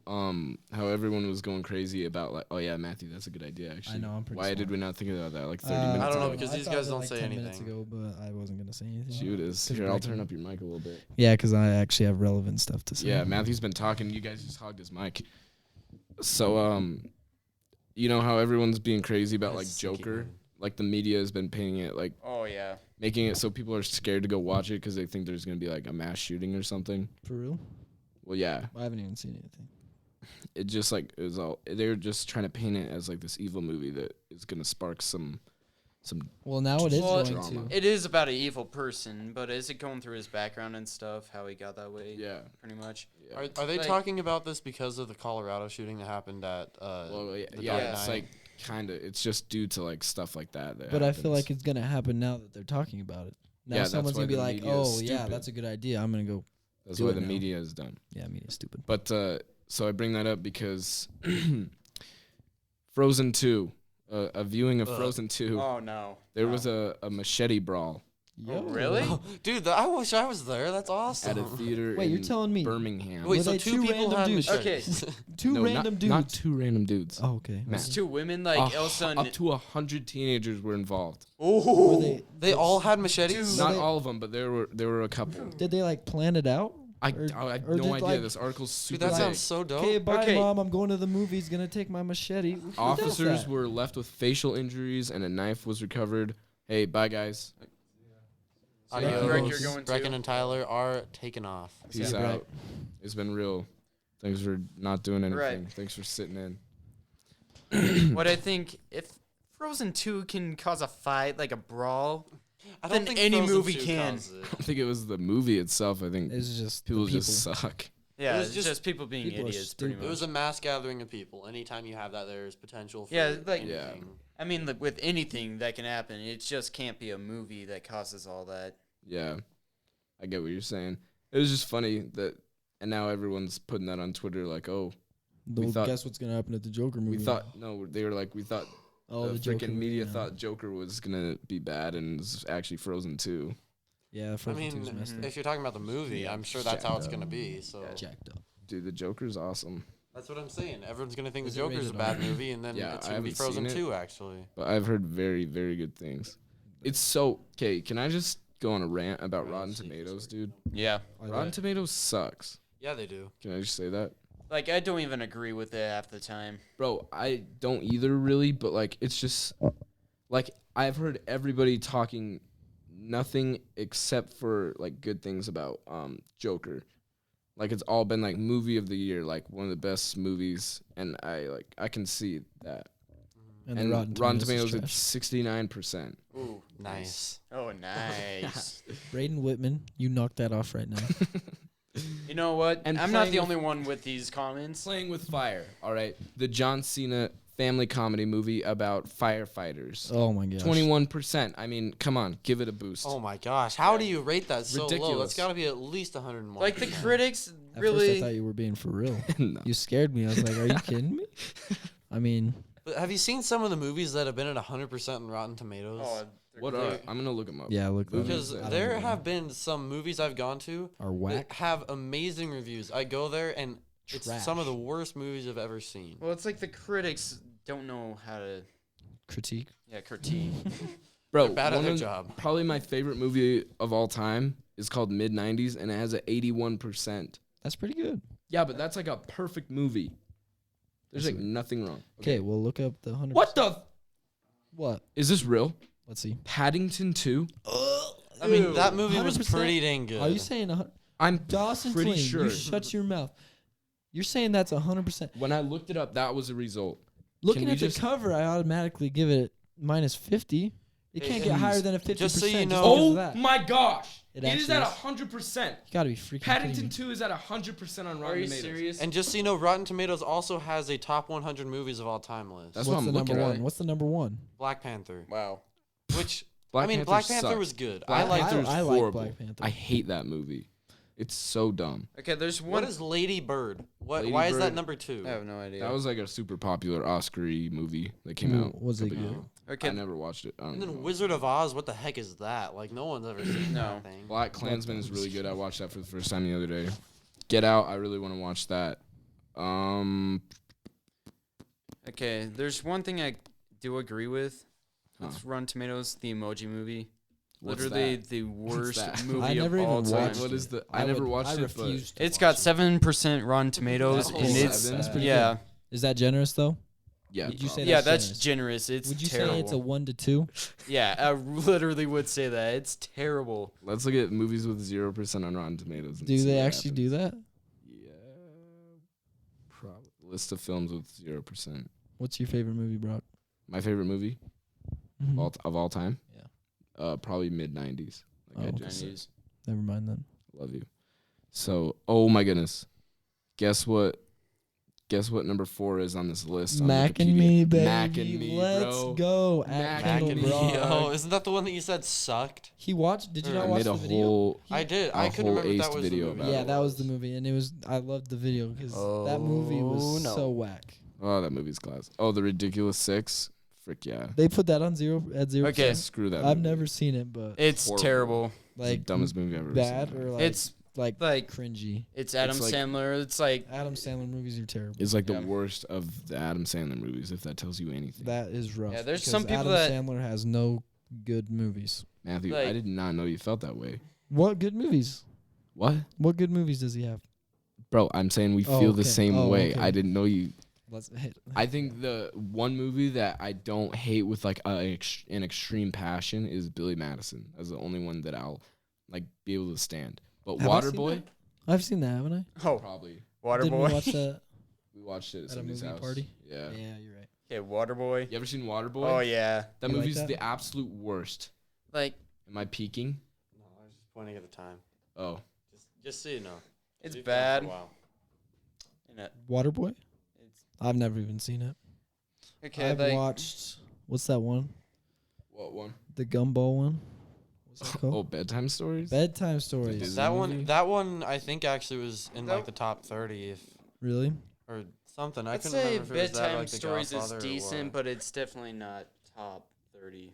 S1: how everyone was going crazy about like, oh yeah, Mathew, that's a good idea actually.
S2: know, I'm pretty
S1: Why did
S2: smart.
S1: we not think about that like 30
S2: Uh,
S1: minutes
S5: I don't know
S1: ago?
S5: because these guys don't say anything.
S2: ago, but I wasn't gonna say anything.
S1: Shoot is
S2: 'Cause
S1: here. I'll
S2: Brayden-
S1: turn up your mic a little bit.
S2: Yeah, because I actually have relevant stuff to say.
S1: Yeah, Matthew's been talking. You guys just hogged his mic. So you know how everyone's being crazy about like
S5: That's sinking
S1: Joker?
S5: in.
S1: Like the media has been painting it like
S4: Oh yeah.
S1: making it so people are scared to go watch it because they think there's gonna be like a mass shooting or something.
S2: For real?
S1: Well, yeah,
S2: I haven't even seen anything.
S1: it just like it was all they're just trying to paint it as like this evil movie that is gonna spark some.
S2: Well, now it is
S4: Well,
S2: going
S1: drama.
S2: to.
S4: It is about an evil person, but is it going through his background and stuff? How he got that way?
S1: Yeah.
S4: Pretty much.
S1: Yeah.
S5: Are they
S4: Like-
S5: talking about this because of the Colorado shooting that happened at
S1: Well, yeah,
S5: the
S1: yeah,
S5: Dark
S1: it's
S5: Knight?
S1: like kind of. It's just due to like stuff like that.
S2: But I feel like it's gonna happen now that they're talking about it. Now
S1: Yeah, that's
S2: someone's
S1: why
S2: gonna be
S1: the
S2: like,
S1: media is
S2: "Oh yeah,
S1: stupid.
S2: that's a good idea. I'm gonna go."
S1: that's
S2: do
S1: why
S2: it
S1: the
S2: now.
S1: media is done.
S2: Yeah, media's stupid.
S1: But so I bring that up because Frozen 2 a viewing of Frozen 2.
S4: Oh no.
S1: There was a machete brawl
S4: Oh, really?
S5: Dude, I wish I was there. That's
S1: at
S5: awesome.
S1: a theater
S2: Wait,
S1: in
S2: you're telling me-
S1: Birmingham.
S5: Wait,
S2: Were
S5: so
S2: they
S5: two
S2: two
S5: people
S2: random
S5: had
S2: dudes?
S5: machetes.
S2: Two
S1: No,
S2: random dudes.
S1: Not two random dudes.
S2: Oh, okay.
S1: Matt.
S4: It's two women like Elsa and
S1: Up to 100 teenagers were involved.
S4: Oh.
S2: Were they,
S5: They all had machetes?
S1: Not
S2: they-
S1: all of them, but there were a couple.
S2: did they like plan it out?
S1: I
S2: Or-
S1: have
S2: or
S1: no
S2: did,
S1: idea.
S2: like-
S1: This article's
S5: Dude,
S1: super
S5: that
S1: vague.
S5: sounds so dope.
S2: Okay, bye,
S4: Okay.
S2: mom. I'm going to the movies. Gonna take my machete. Who does
S1: Officers
S2: that?
S1: were left with facial injuries and a knife was recovered. Hey, bye guys.
S5: Adios.
S4: Greg, you're going
S5: Brecken
S4: too?
S5: and Tyler are taken off.
S1: Peace
S2: Yeah,
S1: out.
S2: right.
S1: It's been real. Thanks for not doing anything.
S4: Right.
S1: Thanks for sitting in.
S4: What I think, if Frozen 2 can cause a fight, like a brawl,
S5: I
S4: Then
S5: don't think
S4: any
S5: Frozen
S4: movie
S5: 2
S4: can.
S5: causes it.
S1: I don't think it was the movie itself. I think
S2: It's just
S1: people
S2: the
S1: just suck.
S4: yeah,
S5: was
S4: it's
S5: just-
S4: just people being
S2: people are
S4: idiots, pretty
S2: stupid.
S4: much.
S5: It was a mass gathering of people. Anytime you have that, there's potential for
S4: Yeah, like-
S1: Yeah.
S5: anything.
S4: I mean, like, with anything that can happen, it just can't be a movie that causes all that.
S1: Yeah, I get what you're saying. It was just funny that, and now everyone's putting that on Twitter. Like, oh,
S2: Well,
S1: thought-
S2: guess what's gonna happen at the Joker movie?
S1: we thought no. They were like, we thought
S2: oh,
S1: the
S2: Joker
S1: freaking
S2: movie,
S1: media
S2: yeah.
S1: thought Joker was gonna be bad, and it's actually Frozen 2.
S2: Yeah,
S5: I
S2: Frozen 2's
S5: mean,
S2: messed up.
S5: if you're talking about the movie,
S1: Yeah,
S5: I'm sure that's how it's
S1: jacked
S5: going to
S1: up.
S5: be. So
S2: Jacked up.
S1: Dude, the Joker's awesome.
S5: that's what I'm saying. Everyone's going to think
S2: Is
S5: the
S2: it
S5: Joker's a
S2: rated
S5: bad
S2: R?
S5: movie, and then
S1: Yeah,
S5: it's
S1: I
S5: going to be
S1: haven't
S5: Frozen
S1: seen it.
S5: 2, actually.
S1: But I've heard very, very good things. It's so okay. Can I just go on a rant about Rotten Tomatoes, dude?
S4: Yeah.
S1: Rotten Tomatoes sucks.
S5: Yeah, they do.
S1: Can I just say that?
S4: Like, I don't even agree with it half the time.
S1: Bro, I don't either really, but like it's just like I've heard everybody talking nothing except for like good things about Joker. Like it's all been like movie of the year, like one of the best movies, and I can see that.
S2: And,
S1: And
S2: the
S1: Rotten
S2: is
S1: Tomatoes
S2: trash.
S1: it's 69%.
S4: Ooh,
S5: Nice.
S4: Oh, nice.
S2: Brayden Whitman, you knocked that off right now.
S4: You know what?
S1: And
S4: I'm not
S1: playing
S4: the
S1: with-
S4: only one with these comments.
S1: Playing with Fire, all right. The John Cena family comedy movie about firefighters.
S2: Oh my gosh.
S1: 21%. I mean, come on, give it a boost.
S5: Oh, my gosh. How do you rate that so low?
S1: Ridiculous.
S5: That's got to be at least 101.
S4: Like, the critics
S2: At first I
S4: really.
S2: thought you were being for real.
S1: No.
S2: You scared me. I was like, are you kidding me? I mean,
S5: But have you seen some of the movies that have been at 100% in Rotten Tomatoes?
S4: Oh,
S1: What are? I'm gonna look them up.
S2: yeah, look.
S1: Movies
S5: Because
S1: that-
S5: there have been some movies I've gone to
S2: Are
S5: that
S2: whack.
S5: have amazing reviews. I go there and it's some of the
S2: Trash.
S5: worst movies I've ever seen.
S4: well, it's like the critics don't know how to
S2: Critique.
S4: critique.
S1: Bro,
S5: They're bad at
S1: one
S5: their
S1: of-
S5: job.
S1: Probably my favorite movie of all time is called Mid 90s, and it has an 81%.
S2: That's pretty good.
S1: Yeah, but that's like a perfect movie. There's
S2: That's
S1: like nothing wrong.
S2: Okay, well look up the 100.
S1: What the?
S2: What?
S1: Is this real?
S2: Let's see.
S1: Paddington 2?
S5: I mean, that movie was
S2: 100%?
S5: pretty dang good.
S2: Are you saying
S1: I'm
S2: Dawson
S1: pretty
S2: Clean?
S1: sure.
S2: You shut your mouth. You're saying that's 100%.
S1: When I looked it up, that was the result.
S2: Looking
S1: you
S2: at the
S1: just-
S2: cover, I automatically give it minus 50. It
S5: Hey,
S2: can't
S5: hey,
S2: get higher than a 50%.
S5: just so you know-
S2: because
S1: Oh
S2: of that.
S1: my gosh!
S2: It
S1: It is
S2: actually
S1: at
S2: is.
S1: 100%.
S2: You gotta be freaking
S1: Paddington
S2: kidding
S1: 2
S2: me.
S1: is at 100% on
S4: Are
S1: Rotten
S4: you
S1: Tomatoes.
S4: serious?
S5: And just so you know, Rotten Tomatoes also has a top 100 movies of all time list.
S1: That's what
S2: What's
S1: I'm
S2: the
S1: looking
S2: number
S1: at.
S2: one? What's the number one?
S5: Black Panther.
S4: Wow.
S5: Which,
S1: Black
S5: I mean,
S1: Panther
S5: Black Panther
S1: sucks.
S5: was good.
S1: Black
S5: I like
S1: Panther is
S2: I like
S1: horrible.
S2: Black Panther.
S1: I hate that movie. It's so dumb.
S4: Okay, there's
S5: What
S4: one.
S5: is Lady Bird? What?
S1: Lady
S5: Why is that
S1: Bird-
S5: number 2?
S4: I have no idea.
S1: That was like a super popular Oscar-y movie that came
S2: Ooh,
S1: out.
S2: was
S1: a
S2: it
S1: couple years
S2: good?
S1: ago.
S4: Okay.
S1: I never watched it. I don't
S5: And then
S1: know.
S5: Wizard of Oz. What the heck is that? Like no one's ever seen
S4: No.
S5: that thing.
S1: Black Klansman is really good. I watched that for the first time the other day. Get Out. I really want to watch that.
S4: Okay, there's one thing I do agree with.
S1: Huh.
S4: With Rotten Tomatoes, the Emoji Movie.
S1: What's
S4: Literally
S1: that?
S4: the worst
S1: that?
S4: movie
S2: I never
S4: of all
S2: even
S4: time.
S2: watched
S1: What is the? I never watched
S2: I
S1: it,
S2: refused to
S4: It's
S2: watch
S4: got
S2: it.
S4: 7% Rotten Tomatoes,
S1: That's
S4: and
S1: cool.
S4: it's
S1: Seven?
S2: That's pretty
S4: yeah,
S2: Is that generous though?
S1: but yeah.
S2: Would you say
S1: probably.
S4: yeah.
S2: that's
S4: That's generous. It's
S2: Would you
S4: terrible.
S2: say it's a 1 to 2?
S4: Yeah, I literally would say that. It's terrible.
S1: Let's look at movies with 0% on Rotten Tomatoes. and
S2: Do
S1: see
S2: they
S1: what
S2: actually do that?
S1: Yeah. Probably. List of films with 0%.
S2: What's your favorite movie, Brock?
S1: My favorite movie
S2: Mhm.
S1: of all time.
S2: Yeah.
S1: Probably mid 90s. Like I
S2: Oh,
S1: just said.
S4: 90s.
S2: Never mind then.
S1: Love you. So, oh my goodness. Guess what number 4 is on this list? on
S2: Mac and
S1: Wikipedia?
S2: me, baby.
S1: Mac and Me,
S2: Let's
S1: bro.
S2: go.
S1: Mac
S5: Mac
S1: and
S5: and
S1: Me.
S5: Me.
S1: Broc.
S5: Oh, isn't that the one that you said sucked?
S2: He watched. Did you
S5: I
S2: not
S1: I
S2: watch
S1: made
S2: the
S1: a
S2: video?
S1: whole
S5: I did.
S1: a
S5: I couldn't
S1: whole
S5: remember that
S1: aced
S5: was
S1: video
S5: the movie.
S1: about
S2: Yeah,
S1: it.
S2: that was the movie, and it was. I loved the video because that movie was
S4: Oh, no.
S2: so whack.
S1: Oh, that movie's class. Oh, The Ridiculous Six. Frick yeah.
S2: They put that on zero at 0%.
S4: Okay.
S1: Screw that.
S2: I've
S1: movie.
S2: never seen it, but
S4: It's
S1: Horrible.
S4: terrible.
S1: It's the
S2: like
S1: dumbest movie I've ever
S2: bad
S1: seen.
S2: or like
S4: It's
S2: like
S4: like
S2: cringy.
S4: it's Adam
S1: like-
S4: Sandler. It's like
S2: Adam Sandler movies are terrible.
S1: It's like
S4: Yeah.
S1: the worst of the Adam Sandler movies, if that tells you anything.
S2: That is rough.
S4: Yeah, there's
S2: because
S4: some people
S2: Adam
S4: that-
S2: Sandler has no good movies.
S1: Matthew,
S4: like-
S1: I did not know you felt that way.
S2: What good movies?
S1: What?
S2: What good movies does he have?
S1: Bro, I'm saying we
S2: Oh,
S1: feel the
S2: okay.
S1: same
S2: Oh,
S1: way.
S2: okay.
S1: I didn't know you.
S2: Let's hit.
S1: I think the one movie that I don't hate with like an extreme passion is Billy Madison. That's the only one that I'll like be able to stand. But
S2: Have I seen
S1: Waterboy,
S2: that? I've seen that, haven't I?
S4: oh
S1: probably.
S2: Didn't we
S4: Waterboy.
S2: watch that
S1: We watched it at
S2: at a
S1: somebody's
S2: movie
S1: house.
S2: party?
S1: Yeah.
S2: Yeah, you're right.
S4: Okay, Waterboy.
S1: You ever seen Waterboy?
S4: Oh yeah.
S1: That
S2: You like
S1: movie's
S2: that?
S1: the absolute worst.
S4: Like
S1: Am I peeking?
S5: No, I was just pointing at the time.
S1: Oh.
S5: Just so you know.
S4: it's
S5: We've been on
S4: bad.
S5: for a while.
S4: And it-
S2: Waterboy?
S4: it's
S2: I've never even seen it.
S4: okay.
S2: I've
S4: like
S2: watched. What's that one?
S1: What one?
S2: The Gumball one. What's that called?
S1: Oh, bedtime stories?
S2: Bedtime Stories.
S1: Disney
S5: That
S1: movie?
S5: one I think actually was in like
S4: Nope.
S5: the top 30 if
S2: Really?
S5: or something. I
S4: I'd
S5: couldn't
S4: say
S5: remember if it was that
S4: bedtime
S5: like the
S4: stories is
S5: Godfather or
S4: decent,
S5: what.
S4: but it's definitely not top 30.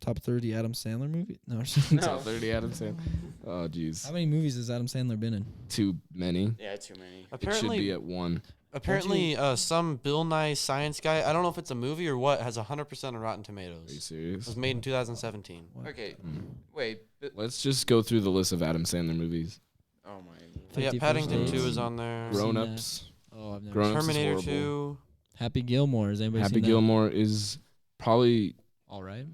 S2: Top 30 Adam Sandler movie? No.
S4: No.
S1: Top 30 Adam Sandler. Oh, jeez.
S2: How many movies has Adam Sandler been in?
S1: Too many.
S4: Yeah, too many.
S1: It should
S5: apparently
S1: be at one.
S5: apparently some Bill Nye Science guy, I don't know if it's a movie or what, has 100% on Rotten
S1: Are you
S5: Tomatoes. It
S1: serious?
S5: was made in 2017.
S4: Okay,
S1: Mm.
S4: wait. But,
S1: Let's just go through the list of Adam Sandler movies.
S4: oh my.
S5: So yeah,
S2: 50
S5: Paddington
S2: First
S5: 2
S2: Dates.
S5: is on there.
S2: Grown-
S1: Grown Ups.
S2: Oh, I've never
S1: Grown
S2: seen
S1: Ups is
S5: Terminator
S1: horrible.
S5: 2.
S2: Happy Gilmore. Has anybody
S1: Happy
S2: seen
S1: Gilmore is probably
S2: that? All right.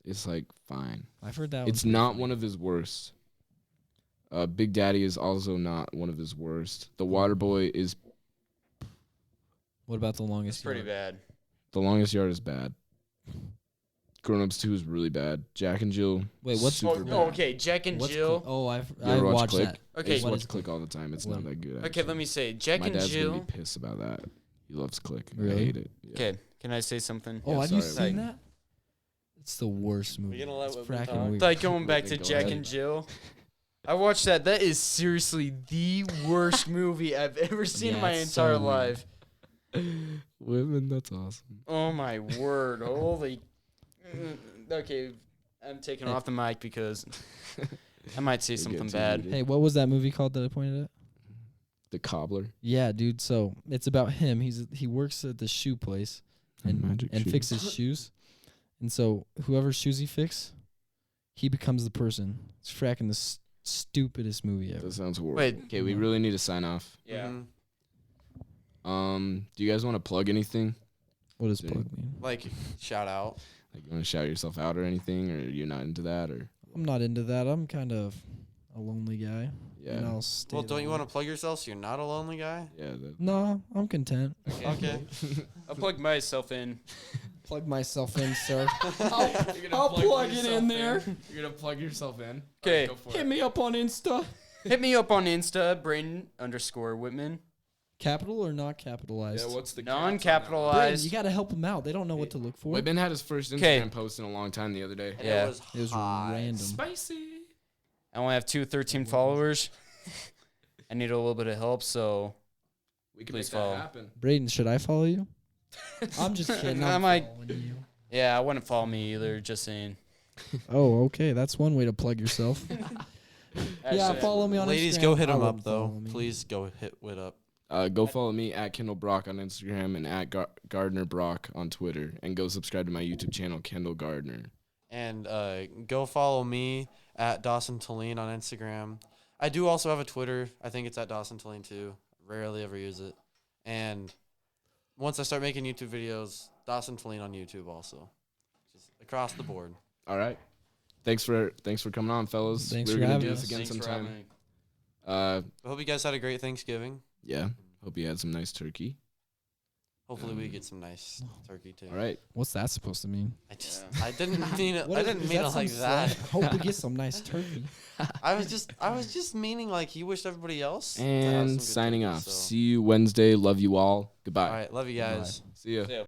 S1: it's like fine.
S2: I've heard that
S1: It's
S2: one's
S1: not
S2: pretty funny.
S1: one of his worst. Big Daddy is also not one of his worst. The Waterboy is
S2: What about The
S4: It's
S2: Longest
S4: pretty
S2: Yard?
S4: bad.
S1: The Longest Yard is bad. Grown Ups 2 is really bad. Jack and Jill.
S2: Wait, what's-
S1: super
S4: Oh,
S1: bad.
S4: okay, Jack and
S2: What's
S4: Jill.
S2: Click? Oh,
S1: You
S2: I've
S1: ever watch
S2: watched
S1: Click?
S2: that.
S1: I
S4: Okay,
S1: used to
S2: What
S1: watch
S2: is
S1: Click all the time. It's not that good.
S4: Okay,
S1: actually.
S4: let me say Jack
S1: My
S4: and
S1: dad's
S4: Jill.
S1: gonna be pissed about that. He loves Click. I
S2: Really?
S1: hate it. Yeah.
S4: Okay, can I say something?
S2: Oh,
S1: Yeah,
S2: have you
S1: sorry.
S2: seen that? It's the worst movie.
S5: gonna let
S2: It's
S5: Whitman
S2: fracking
S5: talk?
S2: weird.
S4: Like going back to
S1: Go
S4: Jack
S1: ahead.
S4: and Jill. I watched that. That is seriously the worst movie I've ever seen in
S2: Yeah,
S4: my
S2: it's so
S4: entire
S2: weird.
S4: life.
S1: Women, that's awesome.
S4: Oh my word! Holy. Okay, I'm taking
S2: Hey.
S4: off the mic because I might say
S1: You're
S4: something
S1: getting too
S4: bad.
S1: heated.
S2: Hey, what was that movie called that I pointed at?
S1: The Cobbler.
S2: Yeah, dude. So it's about him. He works at the shoe place and
S1: Magic shoes.
S2: fixes shoes. And so whoever shoes he fix, he becomes the person. It's fracking the stupidest movie ever.
S1: That sounds horrible.
S4: Wait.
S1: Okay, we really need to sign off.
S4: Yeah.
S5: Mhm.
S1: Do you guys want to plug anything?
S2: What does
S1: Dude.
S2: plug mean?
S5: Like shout out.
S1: Like, you want to shout yourself out or anything, or you're not into that, or
S2: I'm not into that. I'm kind of a lonely guy.
S1: yeah,
S2: And I'll stay
S5: Well, don't you
S2: that
S5: want
S2: way.
S5: to plug yourself so you're not a lonely guy?
S1: yeah. That,
S2: No, I'm content.
S5: Okay.
S4: I'll plug myself in.
S2: Plug myself in, sir.
S1: I'll
S2: plug it in there.
S1: You're gonna plug yourself in.
S4: 'Kay.
S1: Go for
S2: Hit
S1: it.
S2: me up on Insta.
S4: Hit me up on Insta, Brayden_Whitman.
S2: Capital or not capitalized?
S1: Yeah, what's the
S2: Brayden,
S4: Non-capitalized.
S2: you gotta help him out. They don't know what to look for.
S1: Whitman had his first
S4: 'Kay.
S1: Instagram post in a long time the other day.
S5: And
S4: Yeah.
S5: It was,
S2: It was
S5: hot.
S2: random.
S1: Spicy.
S4: I only have 13 followers. I need a little bit of help, so
S1: We can
S4: Please
S1: make
S4: follow.
S1: that happen.
S2: Brayden, should I follow you? I'm just kidding.
S4: I
S2: I'm
S4: might-
S2: following you.
S4: yeah, I wouldn't follow me either. Just saying.
S2: Oh, okay. That's one way to plug yourself. Yeah,
S4: Actually,
S2: follow me on
S5: Ladies,
S2: Instagram.
S5: go hit
S2: I
S5: him
S2: wouldn't
S5: up though.
S2: follow me.
S5: Please go hit Whit up.
S1: Go follow me at Kendall Brock on Instagram and at Gardner Brock on Twitter, and go subscribe to my YouTube channel, Kendall Gardner.
S5: And go follow me at Dawson Tulane on Instagram. I do also have a Twitter. I think it's at Dawson Tulane too. Rarely ever use it. And once I start making YouTube videos, Dawson Tulane on YouTube also. Just across the board.
S1: All right. Thanks for coming on, fellas.
S2: Thanks
S1: We're
S2: for
S1: gonna
S2: having
S1: do this
S2: us.
S1: again
S4: Thanks for
S1: sometime.
S4: having me.
S5: I hope you guys had a great Thanksgiving.
S1: Yeah. Hope you had some nice turkey.
S5: Hopefully we get some nice turkey too.
S1: All right.
S2: What's that supposed to mean?
S5: I didn't mean it.
S2: What
S5: I
S2: is-
S5: didn't
S2: is
S5: mean it
S2: some
S5: like
S2: slang?
S5: that.
S2: Hope we get some nice turkey.
S5: I was just meaning like he wished everybody else. to have some
S1: And
S5: good
S1: signing
S5: turkey,
S1: off.
S5: so.
S1: See you Wednesday. Love you all. Goodbye.
S5: All right, love you guys.
S1: See ya.
S4: See ya.